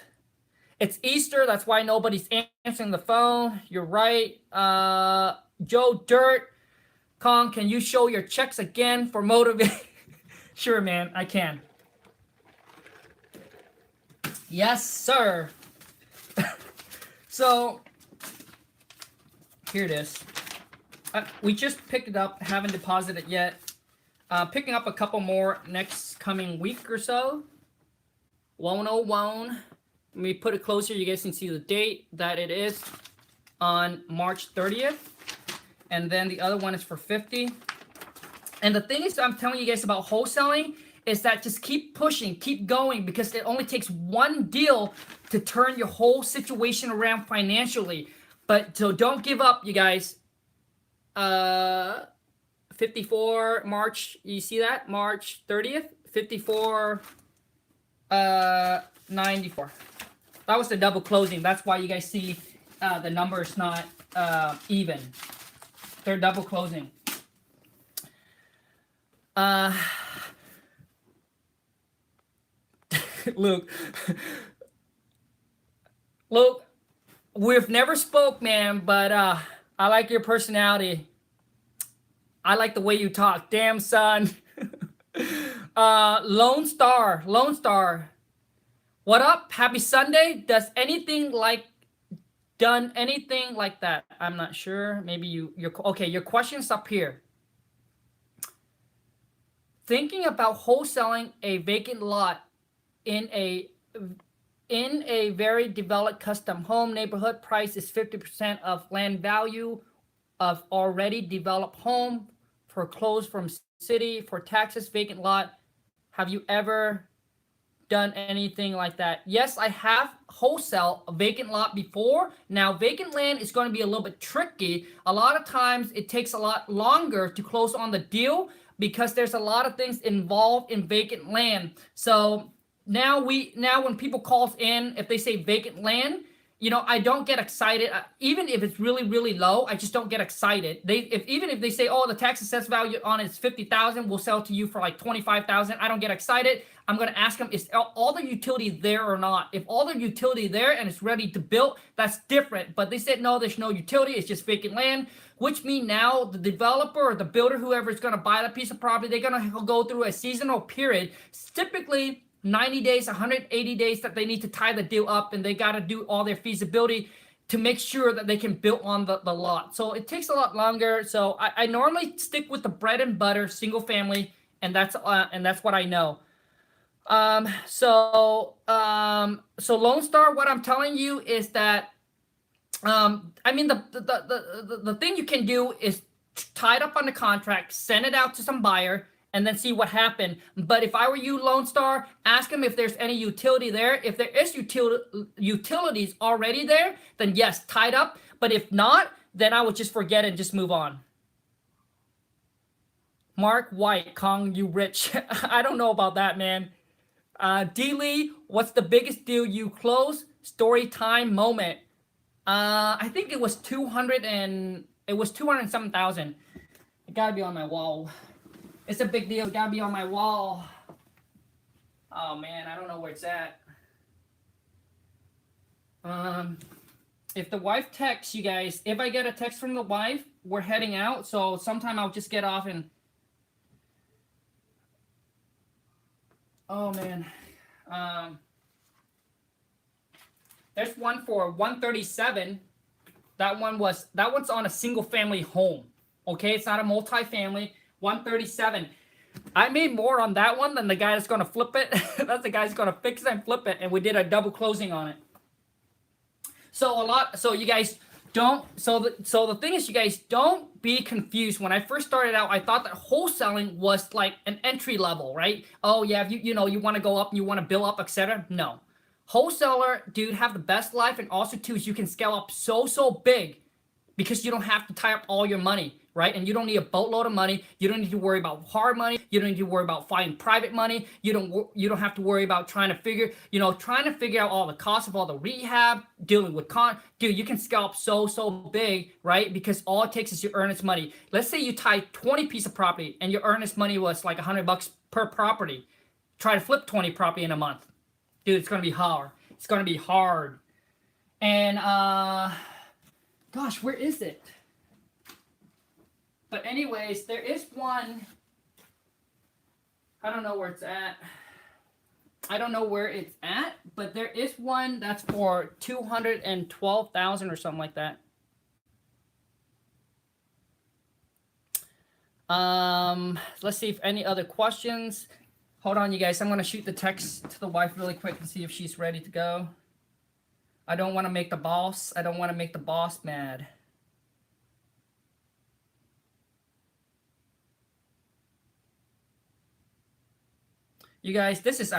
It's Easter, that's why nobody's answering the phone. You're right. Joe Dirt. Khang, can you show your checks again for motivation? Sure, man, I can. Yes, sir. So, here it is. We just picked it up, haven't deposited it yet. Picking up a couple more next coming week or so. 101. Let me put it closer. You guys can see the date that it is on March 30th. And then the other one is for 50. And the thing is, I'm telling you guys about wholesaling is that just keep pushing, keep going, because it only takes one deal to turn your whole situation around financially. But so don't give up, you guys. 54 March, you see that? March 30th, 54 94. That was the double closing. That's why you guys see the number is not even. They're double closing. Luke, we've never spoke, man, but I like your personality. I like the way you talk. Damn, son. Lone Star. What up? Happy Sunday. Does anything done anything like that? I'm not sure. Maybe you're okay. Your question's up here. Thinking about wholesaling a vacant lot in a very developed custom home neighborhood, price is 50% of land value of already developed home, foreclosed from city for taxes, vacant lot. Have you ever done anything like that? Yes, I have wholesale a vacant lot before. Now, vacant land is going to be a little bit tricky. A lot of times it takes a lot longer to close on the deal because there's a lot of things involved in vacant land. So now when people calls in, if they say vacant land, you know, I don't get excited. Even if it's really, really low, I just don't get excited. Even if they say, oh, the tax assessed value on it is 50,000, we'll sell to you for like 25,000. I don't get excited. I'm going to ask them, is all the utility there or not? If all the utility there and it's ready to build, that's different. But they said, no, there's no utility. It's just vacant land, which means now the developer or the builder, whoever is going to buy that piece of property, they're going to go through a seasonal period. It's typically 90 days, 180 days that they need to tie the deal up, and they got to do all their feasibility to make sure that they can build on the lot. So it takes a lot longer. So I normally stick with the bread and butter single family, and that's what I know. So Lone Star, what I'm telling you is that I mean the thing you can do is tie it up on the contract, send it out to some buyer, and then see what happened. But if I were you, Lone Star, ask them if there's any utility there. If there is utilities already there, then yes, tied up. But if not, then I would just forget it and just move on. Mark White, Khang, you rich. I don't know about that, man. D. Lee, what's the biggest deal you closed? Story time moment. I think it was 207,000. It gotta be on my wall. It's a big deal. It gotta be on my wall. Oh man, I don't know where it's at. If the wife texts you guys, if I get a text from the wife, we're heading out. So sometime I'll just get off and. Oh man. There's one for 137. That one's on a single family home. Okay, it's not a multi-family. 137. I made more on that one than the guy that's gonna flip it. That's the guy that's gonna fix it and flip it, and we did a double closing on it. So you guys don't. So the thing is, you guys don't be confused. When I first started out, I thought that wholesaling was like an entry level, right? Oh yeah, if you want to go up and you want to build up, etc. No, wholesaler, dude, have the best life, and also too is you can scale up so big because you don't have to tie up all your money. Right? And you don't need a boatload of money. You don't need to worry about hard money. You don't need to worry about finding private money. You don't have to worry about trying to figure out all the costs of all the rehab, dealing with dude, you can scale up so big, right? Because all it takes is your earnest money. Let's say you tie 20 pieces of property and your earnest money was like $100 per property. Try to flip 20 property in a month. Dude, it's gonna be hard. It's gonna be hard. And gosh, where is it? But anyways, there is one. I don't know where it's at. But there is one that's for 212,000 or something like that. Let's see if any other questions. Hold on, you guys. I'm gonna shoot the text to the wife really quick and see if she's ready to go. I don't want to make the boss mad. You guys, this is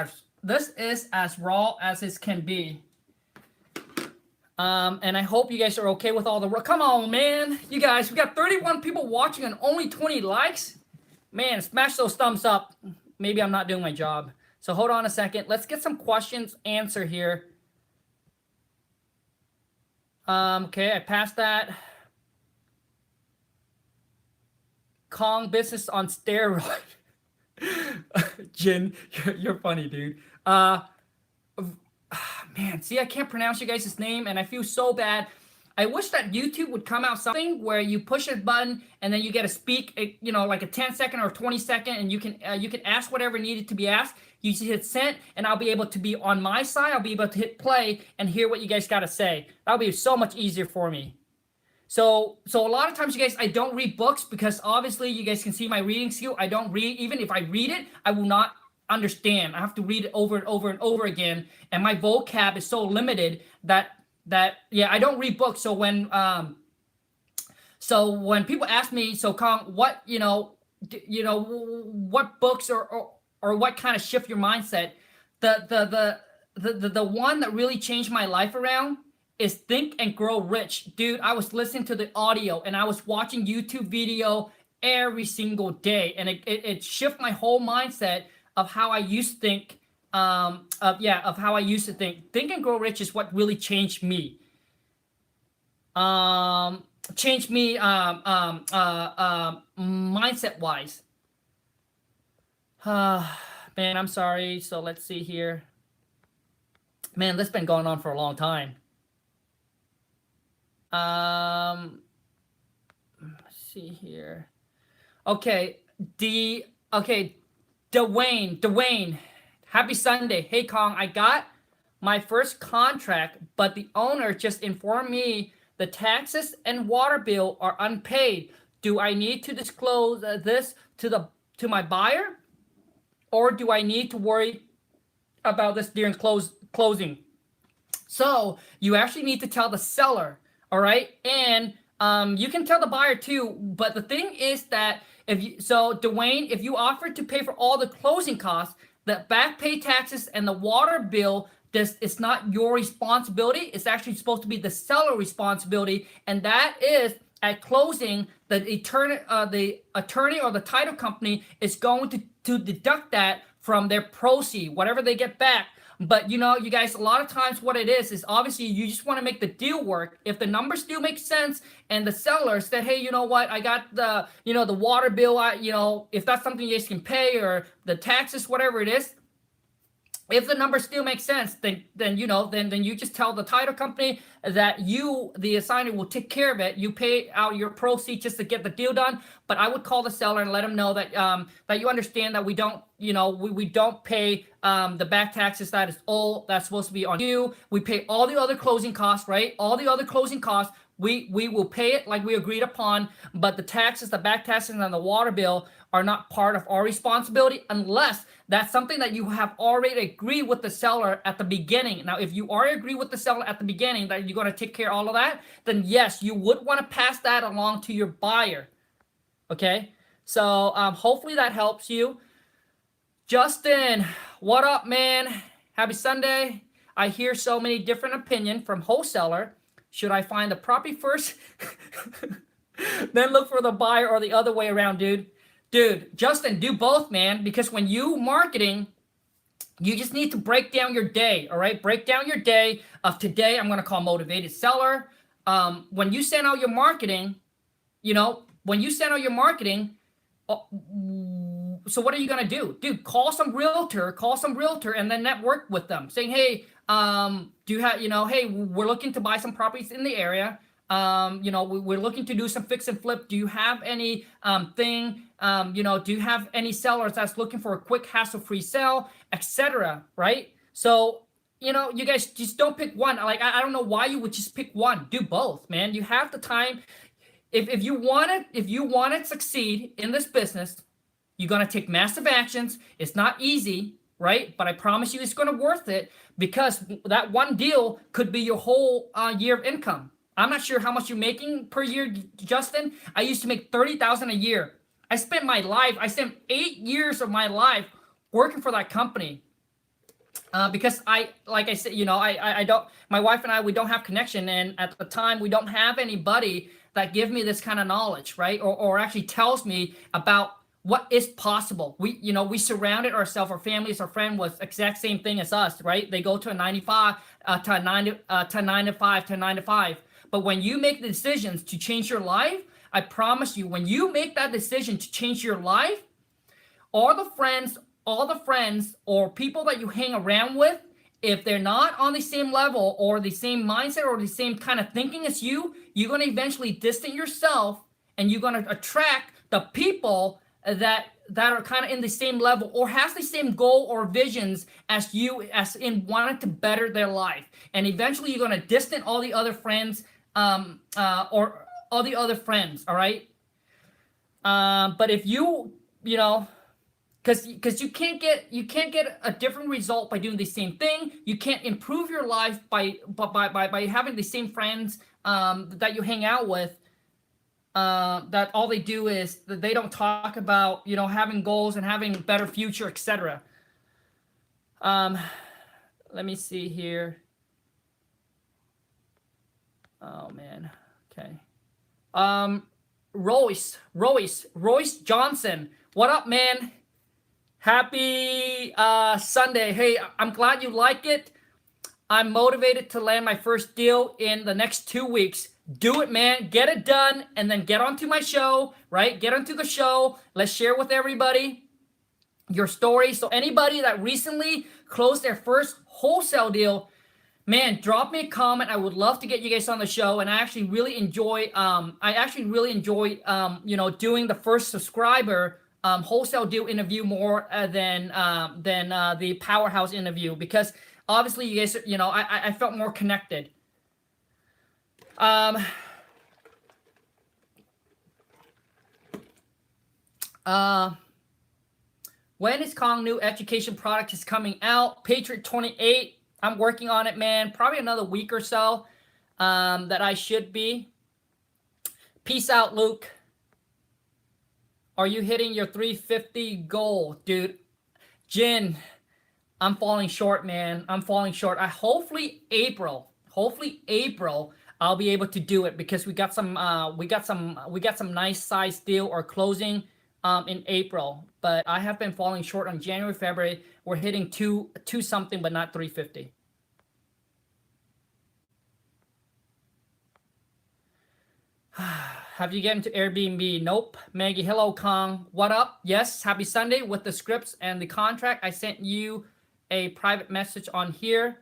as raw as it can be. And I hope you guys are okay with all the. Come on, man. You guys, we got 31 people watching and only 20 likes. Man, smash those thumbs up. Maybe I'm not doing my job. So hold on a second. Let's get some questions answered here. Okay, I passed that. Khang business on steroid. Jin, you're funny, dude. Man, see, I can't pronounce you guys' name, and I feel so bad. I wish that YouTube would come out something where you push a button and then you get to speak, like a 10-second or 20-second, and you can ask whatever needed to be asked. You just hit send, and I'll be able to be on my side. I'll be able to hit play and hear what you guys got to say. That'll be so much easier for me. So a lot of times, you guys, I don't read books because obviously you guys can see my reading skill. I don't read. Even if I read it, I will not understand. I have to read it over and over and over again, and my vocab is so limited that yeah, I don't read books. So when people ask me, so Khang, what what books or what kind of shift your mindset, the one that really changed my life around is Think and Grow Rich. Dude, I was listening to the audio and I was watching YouTube video every single day, and it shifted my whole mindset of how I used to think. Of how I used to think. Think and Grow Rich is what really changed me. Mindset wise. Man, I'm sorry. So let's see here. Man, this has been going on for a long time. Let's see here. Okay, Dwayne. Happy Sunday. Hey Khang, I got my first contract, but the owner just informed me the taxes and water bill are unpaid. Do I need to disclose this to my buyer, or do I need to worry about this during closing? So you actually need to tell the seller, all right? And you can tell the buyer too, but the thing is that Dwayne, if you offer to pay for all the closing costs, the back pay taxes and the water bill, it's not your responsibility. It's actually supposed to be the seller responsibility, and that is at closing, the attorney or the title company is going to deduct that from their proceed, whatever they get back. But you guys, a lot of times what it is obviously you just want to make the deal work. If the numbers do make sense and the seller said, hey, you know what, I got the water bill, if that's something you guys can pay, or the taxes, whatever it is, if the numbers still make sense, then you just tell the title company that the assigner will take care of it. You pay out your proceeds just to get the deal done. But I would call the seller and let them know that that you understand that we don't pay the back taxes. That is all that's supposed to be on you. We pay all the other closing costs, right? All the other closing costs. We will pay it like we agreed upon, but the taxes, the back taxes, and the water bill are not part of our responsibility unless that's something that you have already agreed with the seller at the beginning. Now, if you already agree with the seller at the beginning that you're going to take care of all of that, then yes, you would want to pass that along to your buyer. Okay, so hopefully that helps you. Justin, what up, man? Happy Sunday. I hear so many different opinions from wholesaler. Should I find the property first, then look for the buyer, or the other way around, dude? Dude, Justin, do both, man, because when you marketing, you just need to break down your day, all right? Break down your day of today. I'm going to call motivated seller. When you send out your marketing, so what are you going to do? Dude, call some realtor, and then network with them saying, hey, do you have, hey, we're looking to buy some properties in the area. We're looking to do some fix and flip. Do you have any do you have any sellers that's looking for a quick hassle-free sale, etc., right? So, you guys just don't pick one. Like, I don't know why you would just pick one. Do both, man. You have the time. If you want to succeed in this business, you're going to take massive actions. It's not easy, right? But I promise you it's going to worth it, because that one deal could be your whole year of income. I'm not sure how much you're making per year, Justin. I used to make $30,000 a year. I spent 8 years of my life working for that company. Because my wife and I, we don't have connection. And at the time, we don't have anybody that give me this kind of knowledge, right? Or actually tells me about what is possible. We surrounded ourselves, our families, our friend was exact same thing as us, right? They go to a 9 to 5. But when you make the decisions to change your life, I promise you, when you make that decision to change your life, all the friends or people that you hang around with, if they're not on the same level or the same mindset or the same kind of thinking as you, you're going to eventually distance yourself, and you're going to attract the people that are kind of in the same level or has the same goal or visions as you, as in wanting to better their life. And eventually you're going to distance all the other friends or all the other friends, all right? But if you because you can't get a different result by doing the same thing. You can't improve your life by having the same friends that you hang out with. That all they do is that they don't talk about, you know, having goals and having a better future, etc. Let me see here. Oh man. Okay. Royce Johnson. What up, man? Happy Sunday. Hey, I'm glad you like it. I'm motivated to land my first deal in the next 2 weeks. Do it, man. Get it done, and then get onto my show, right? Get onto the show. Let's share with everybody your story. So anybody that recently closed their first wholesale deal, man, drop me a comment. I would love to get you guys on the show. And I actually really enjoy, you know, doing the first subscriber wholesale deal interview more than the powerhouse interview, because obviously you guys, you know, I felt more connected. When is Khang new education product is coming out? Patriot 28. I'm working on it, man. Probably another week or so that I should be. Peace out, Luke. Are you hitting your 350 goal, dude? Jin, I'm falling short, man. I'm falling short. Hopefully April, I'll be able to do it, because we got some nice size deal or closing in April. But I have been falling short on January, February. We're hitting two something, but not 350. Have you gotten to Airbnb? Nope. Maggie, hello, Khang. What up? Yes, happy Sunday. With the scripts and the contract, I sent you a private message on here.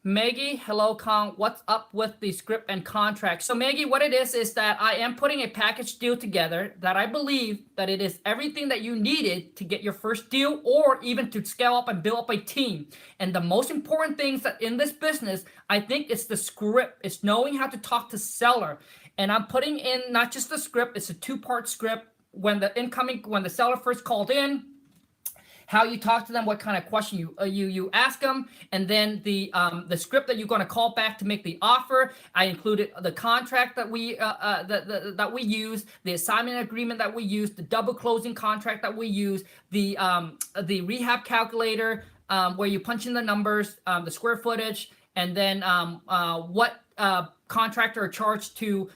Maggie, hello, Khang. What's up with the script and contract? So Maggie, what it is that I am putting a package deal together that I believe that it is everything that you needed to get your first deal, or even to scale up and build up a team. And the most important things that in this business, I think it's the script. It's knowing how to talk to seller. And I'm putting in not just the script, it's a 2-part script. When the seller first called in, how you talk to them, what kind of question you ask them, and then the script that you're going to call back to make the offer. I included the contract that we that we use, the assignment agreement that we use, the double closing contract that we use, the rehab calculator where you punch in the numbers, the square footage, and then what contractor charged to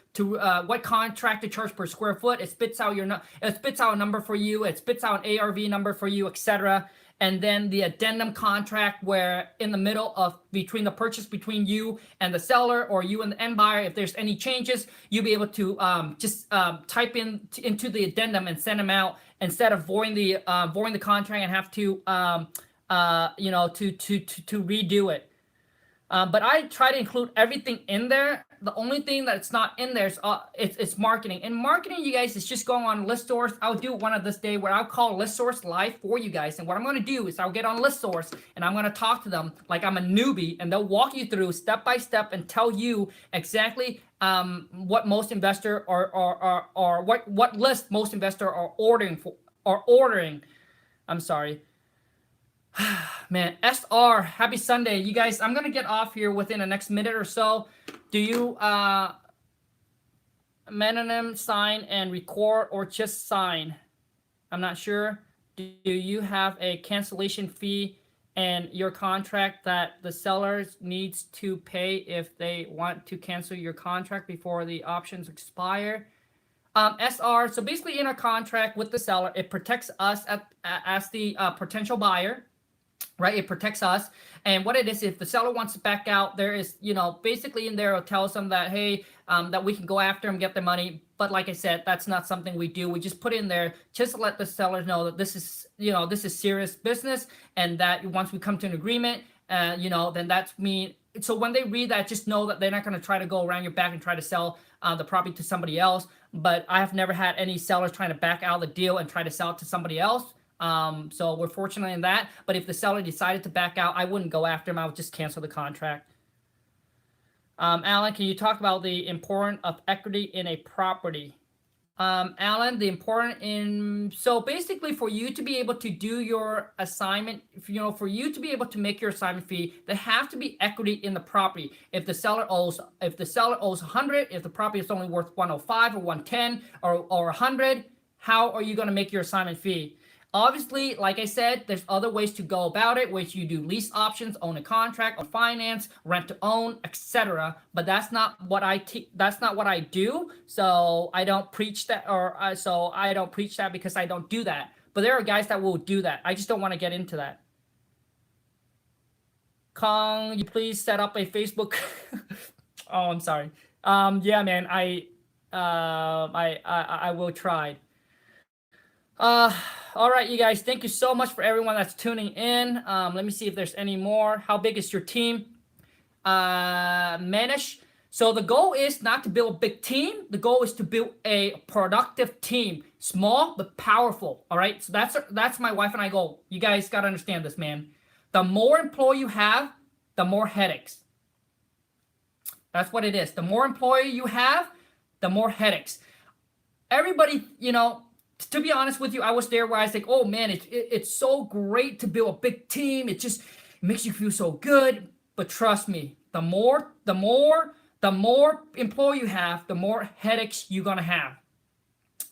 what contractor charge per square foot. It spits out a number for you. It spits out an ARV number for you, etc. And then the addendum contract, where in the middle of between the purchase between you and the seller, or you and the end buyer, if there's any changes, you'll be able to just type into the addendum and send them out, instead of voiding the contract and have to you know, to redo it. But I try to include everything in there. The only thing that's not in there is it's marketing. And marketing, you guys, is just going on ListSource. I'll do one of this day where I'll call ListSource live for you guys. And what I'm going to do is I'll get on ListSource and I'm going to talk to them like I'm a newbie, and they'll walk you through step by step and tell you exactly what most investor or what list most investor are ordering. I'm sorry. Man, SR, happy Sunday. You guys, I'm going to get off here within the next minute or so. Do you menonym sign and record, or just sign? I'm not sure. Do you have a cancellation fee and your contract that the sellers needs to pay if they want to cancel your contract before the options expire? SR, so basically in a contract with the seller, it protects us as the potential buyer. Right, it protects us. And what it is, if the seller wants to back out, there is, you know, basically in there it tells them that, hey, that we can go after them, get their money. But like I said, that's not something we do. We just put in there just to let the sellers know that this is, you know, this is serious business, and that once we come to an agreement, you know, then that's me. So when they read that, just know that they're not going to try to go around your back and try to sell the property to somebody else. But I have never had any sellers trying to back out of the deal and try to sell it to somebody else. So we're fortunate in that. But if the seller decided to back out, I wouldn't go after him. I would just cancel the contract. Alan, can you talk about the importance of equity in a property? Alan, the important in so basically for you to be able to do your assignment, for you to be able to make your assignment fee, there have to be equity in the property. If the seller owes 100, if the property is only worth 105 or 110 or 100, how are you going to make your assignment fee? Obviously, like I said, there's other ways to go about it, which you do lease options, own a contract, or finance, rent to own, etc. But that's not what I do. So I don't preach that, so I don't preach that because I don't do that. But there are guys that will do that. I just don't want to get into that. Khang, you please set up a Facebook. Oh, I'm sorry. Yeah, man, I will try. All right, you guys, thank you so much for everyone that's tuning in. Let me see if there's any more. How big is your team? Manish. So the goal is not to build a big team. The goal is to build a productive team, small but powerful. All right, so that's my wife and I goal. You guys got to understand this, man. The more employee you have, the more headaches. That's what it is. The more employee you have, the more headaches. Everybody, to be honest with you, I was there where I was like, oh man, it's so great to build a big team. It just makes you feel so good. But trust me, the more employee you have, the more headaches you're gonna have.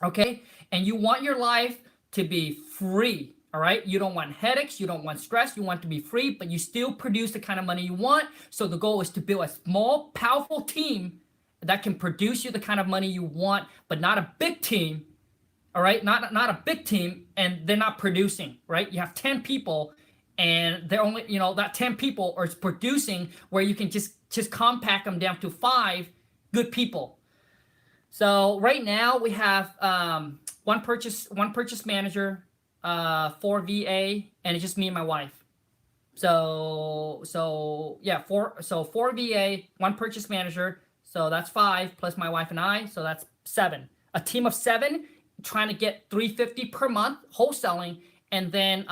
Okay? And you want your life to be free. All right? You don't want headaches, you don't want stress, you want to be free, but you still produce the kind of money you want. So the goal is to build a small, powerful team that can produce you the kind of money you want, but not a big team. All right, not a big team, and they're not producing, right? You have 10 people, and they're only, that 10 people are producing where you can just compact them down to 5 good people. So right now we have one purchase manager, 4 VA, and it's just me and my wife. So yeah, 4 VA, 1 purchase manager, so that's 5 plus my wife and I, so that's 7. A team of 7. Trying to get $350 per month wholesaling, and then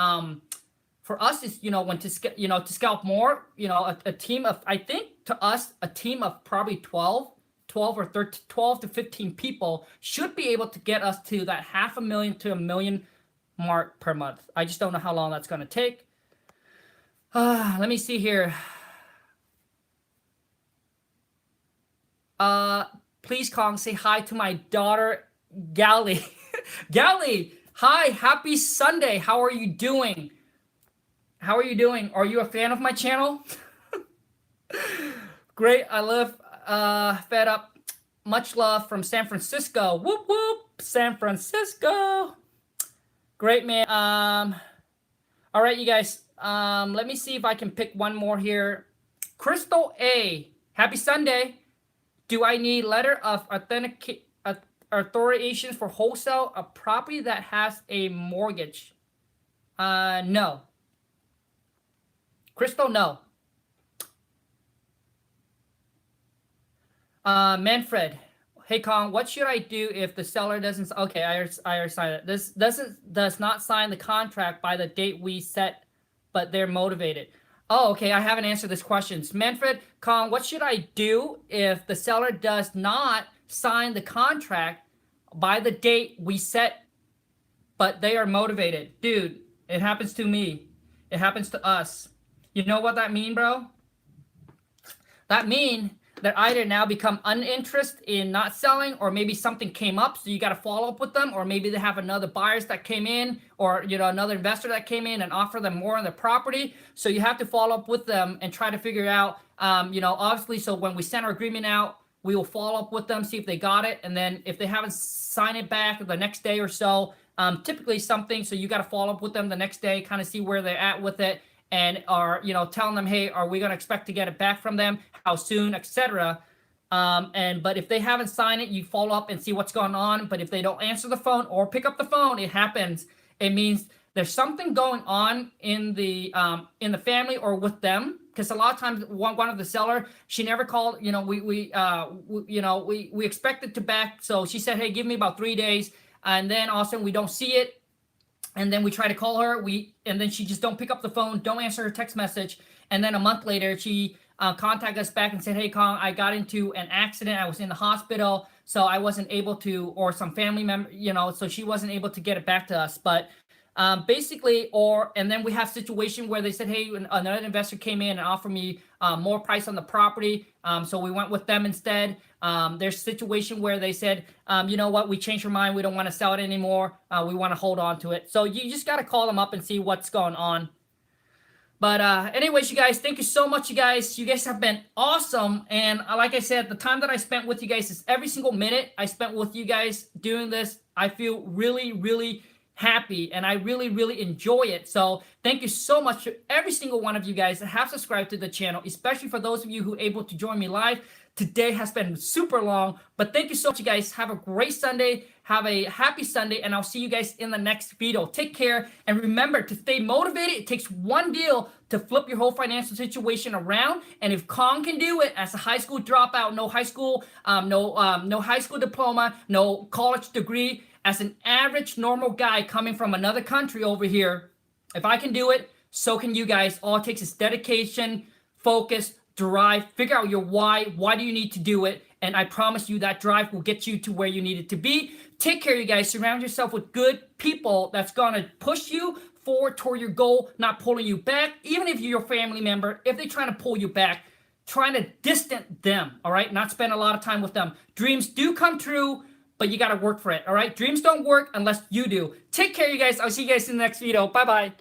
for us is when to scalp more, a team of, I think to us, a team of probably 12 or 13, 12 to 15 people should be able to get us to that $500,000 to $1 million mark per month. I just don't know how long that's going to take. Let me see here. Please, Khang, say hi to my daughter Gally. Gally, hi, happy Sunday. How are you doing? Are you a fan of my channel? Great, I live fed up. Much love from San Francisco. Whoop whoop, San Francisco. Great, man. All right, you guys. Let me see if I can pick one more here. Crystal A, happy Sunday. Do I need letter of authentication for wholesale a property that has a mortgage? No. Crystal, no. Manfred, hey Khang, what should I do if the seller doesn't? Okay, I already signed it. This does not sign the contract by the date we set, but they're motivated. Oh, okay, I haven't answered this question. Manfred, Khang, what should I do if the seller does not sign the contract by the date we set, but they are motivated? Dude, it happens to me. It happens to us. You know what that mean, bro? That mean that either now become uninterested in not selling, or maybe something came up, so you got to follow up with them, or maybe they have another buyers that came in, or another investor that came in and offer them more on the property. So you have to follow up with them and try to figure out, obviously. So when we send our agreement out, we will follow up with them, see if they got it, and then if they haven't signed it back the next day or so, typically something. So you got to follow up with them the next day, kind of see where they're at with it, and are telling them, hey, are we going to expect to get it back from them, how soon, etc. But if they haven't signed it, you follow up and see what's going on. But if they don't answer the phone or pick up the phone, it happens. It means there's something going on in the family or with them, because a lot of times one of the seller, she never called. We expected to back, so she said, hey, give me about 3 days, and then all of a sudden we don't see it. And then we try to call her, and then she just don't pick up the phone, don't answer her text message. And then a month later, she contact us back and said, hey, Khang, I got into an accident. I was in the hospital, so I wasn't able to, or some family member, so she wasn't able to get it back to us. But basically, and then we have situation where they said, hey, another investor came in and offered me more price on the property. So we went with them instead. There's a situation where they said, you know what, we changed our mind. We don't want to sell it anymore. We want to hold on to it. So you just got to call them up and see what's going on. But anyways, you guys, thank you so much, you guys. You guys have been awesome. And like I said, the time that I spent with you guys is every single minute I spent with you guys doing this. I feel really, really happy, and I really, really enjoy it. So thank you so much to every single one of you guys that have subscribed to the channel, especially for those of you who are able to join me live. Today has been super long, but thank you so much, you guys. Have a great Sunday. Have a happy Sunday, and I'll see you guys in the next video. Take care, and remember to stay motivated. It takes one deal to flip your whole financial situation around, and if Khang can do it as a high school dropout, no high school, no high school diploma, no college degree, as an average normal guy coming from another country over here, if I can do it, so can you guys. All it takes is dedication, focus, drive, figure out your why. Why do you need to do it? And I promise you that drive will get you to where you need it to be. Take care, you guys. Surround yourself with good people that's going to push you forward toward your goal, not pulling you back. Even if you're your family member, if they're trying to pull you back, trying to distance them, all right? Not spend a lot of time with them. Dreams do come true, but you got to work for it, all right? Dreams don't work unless you do. Take care, you guys. I'll see you guys in the next video. Bye-bye.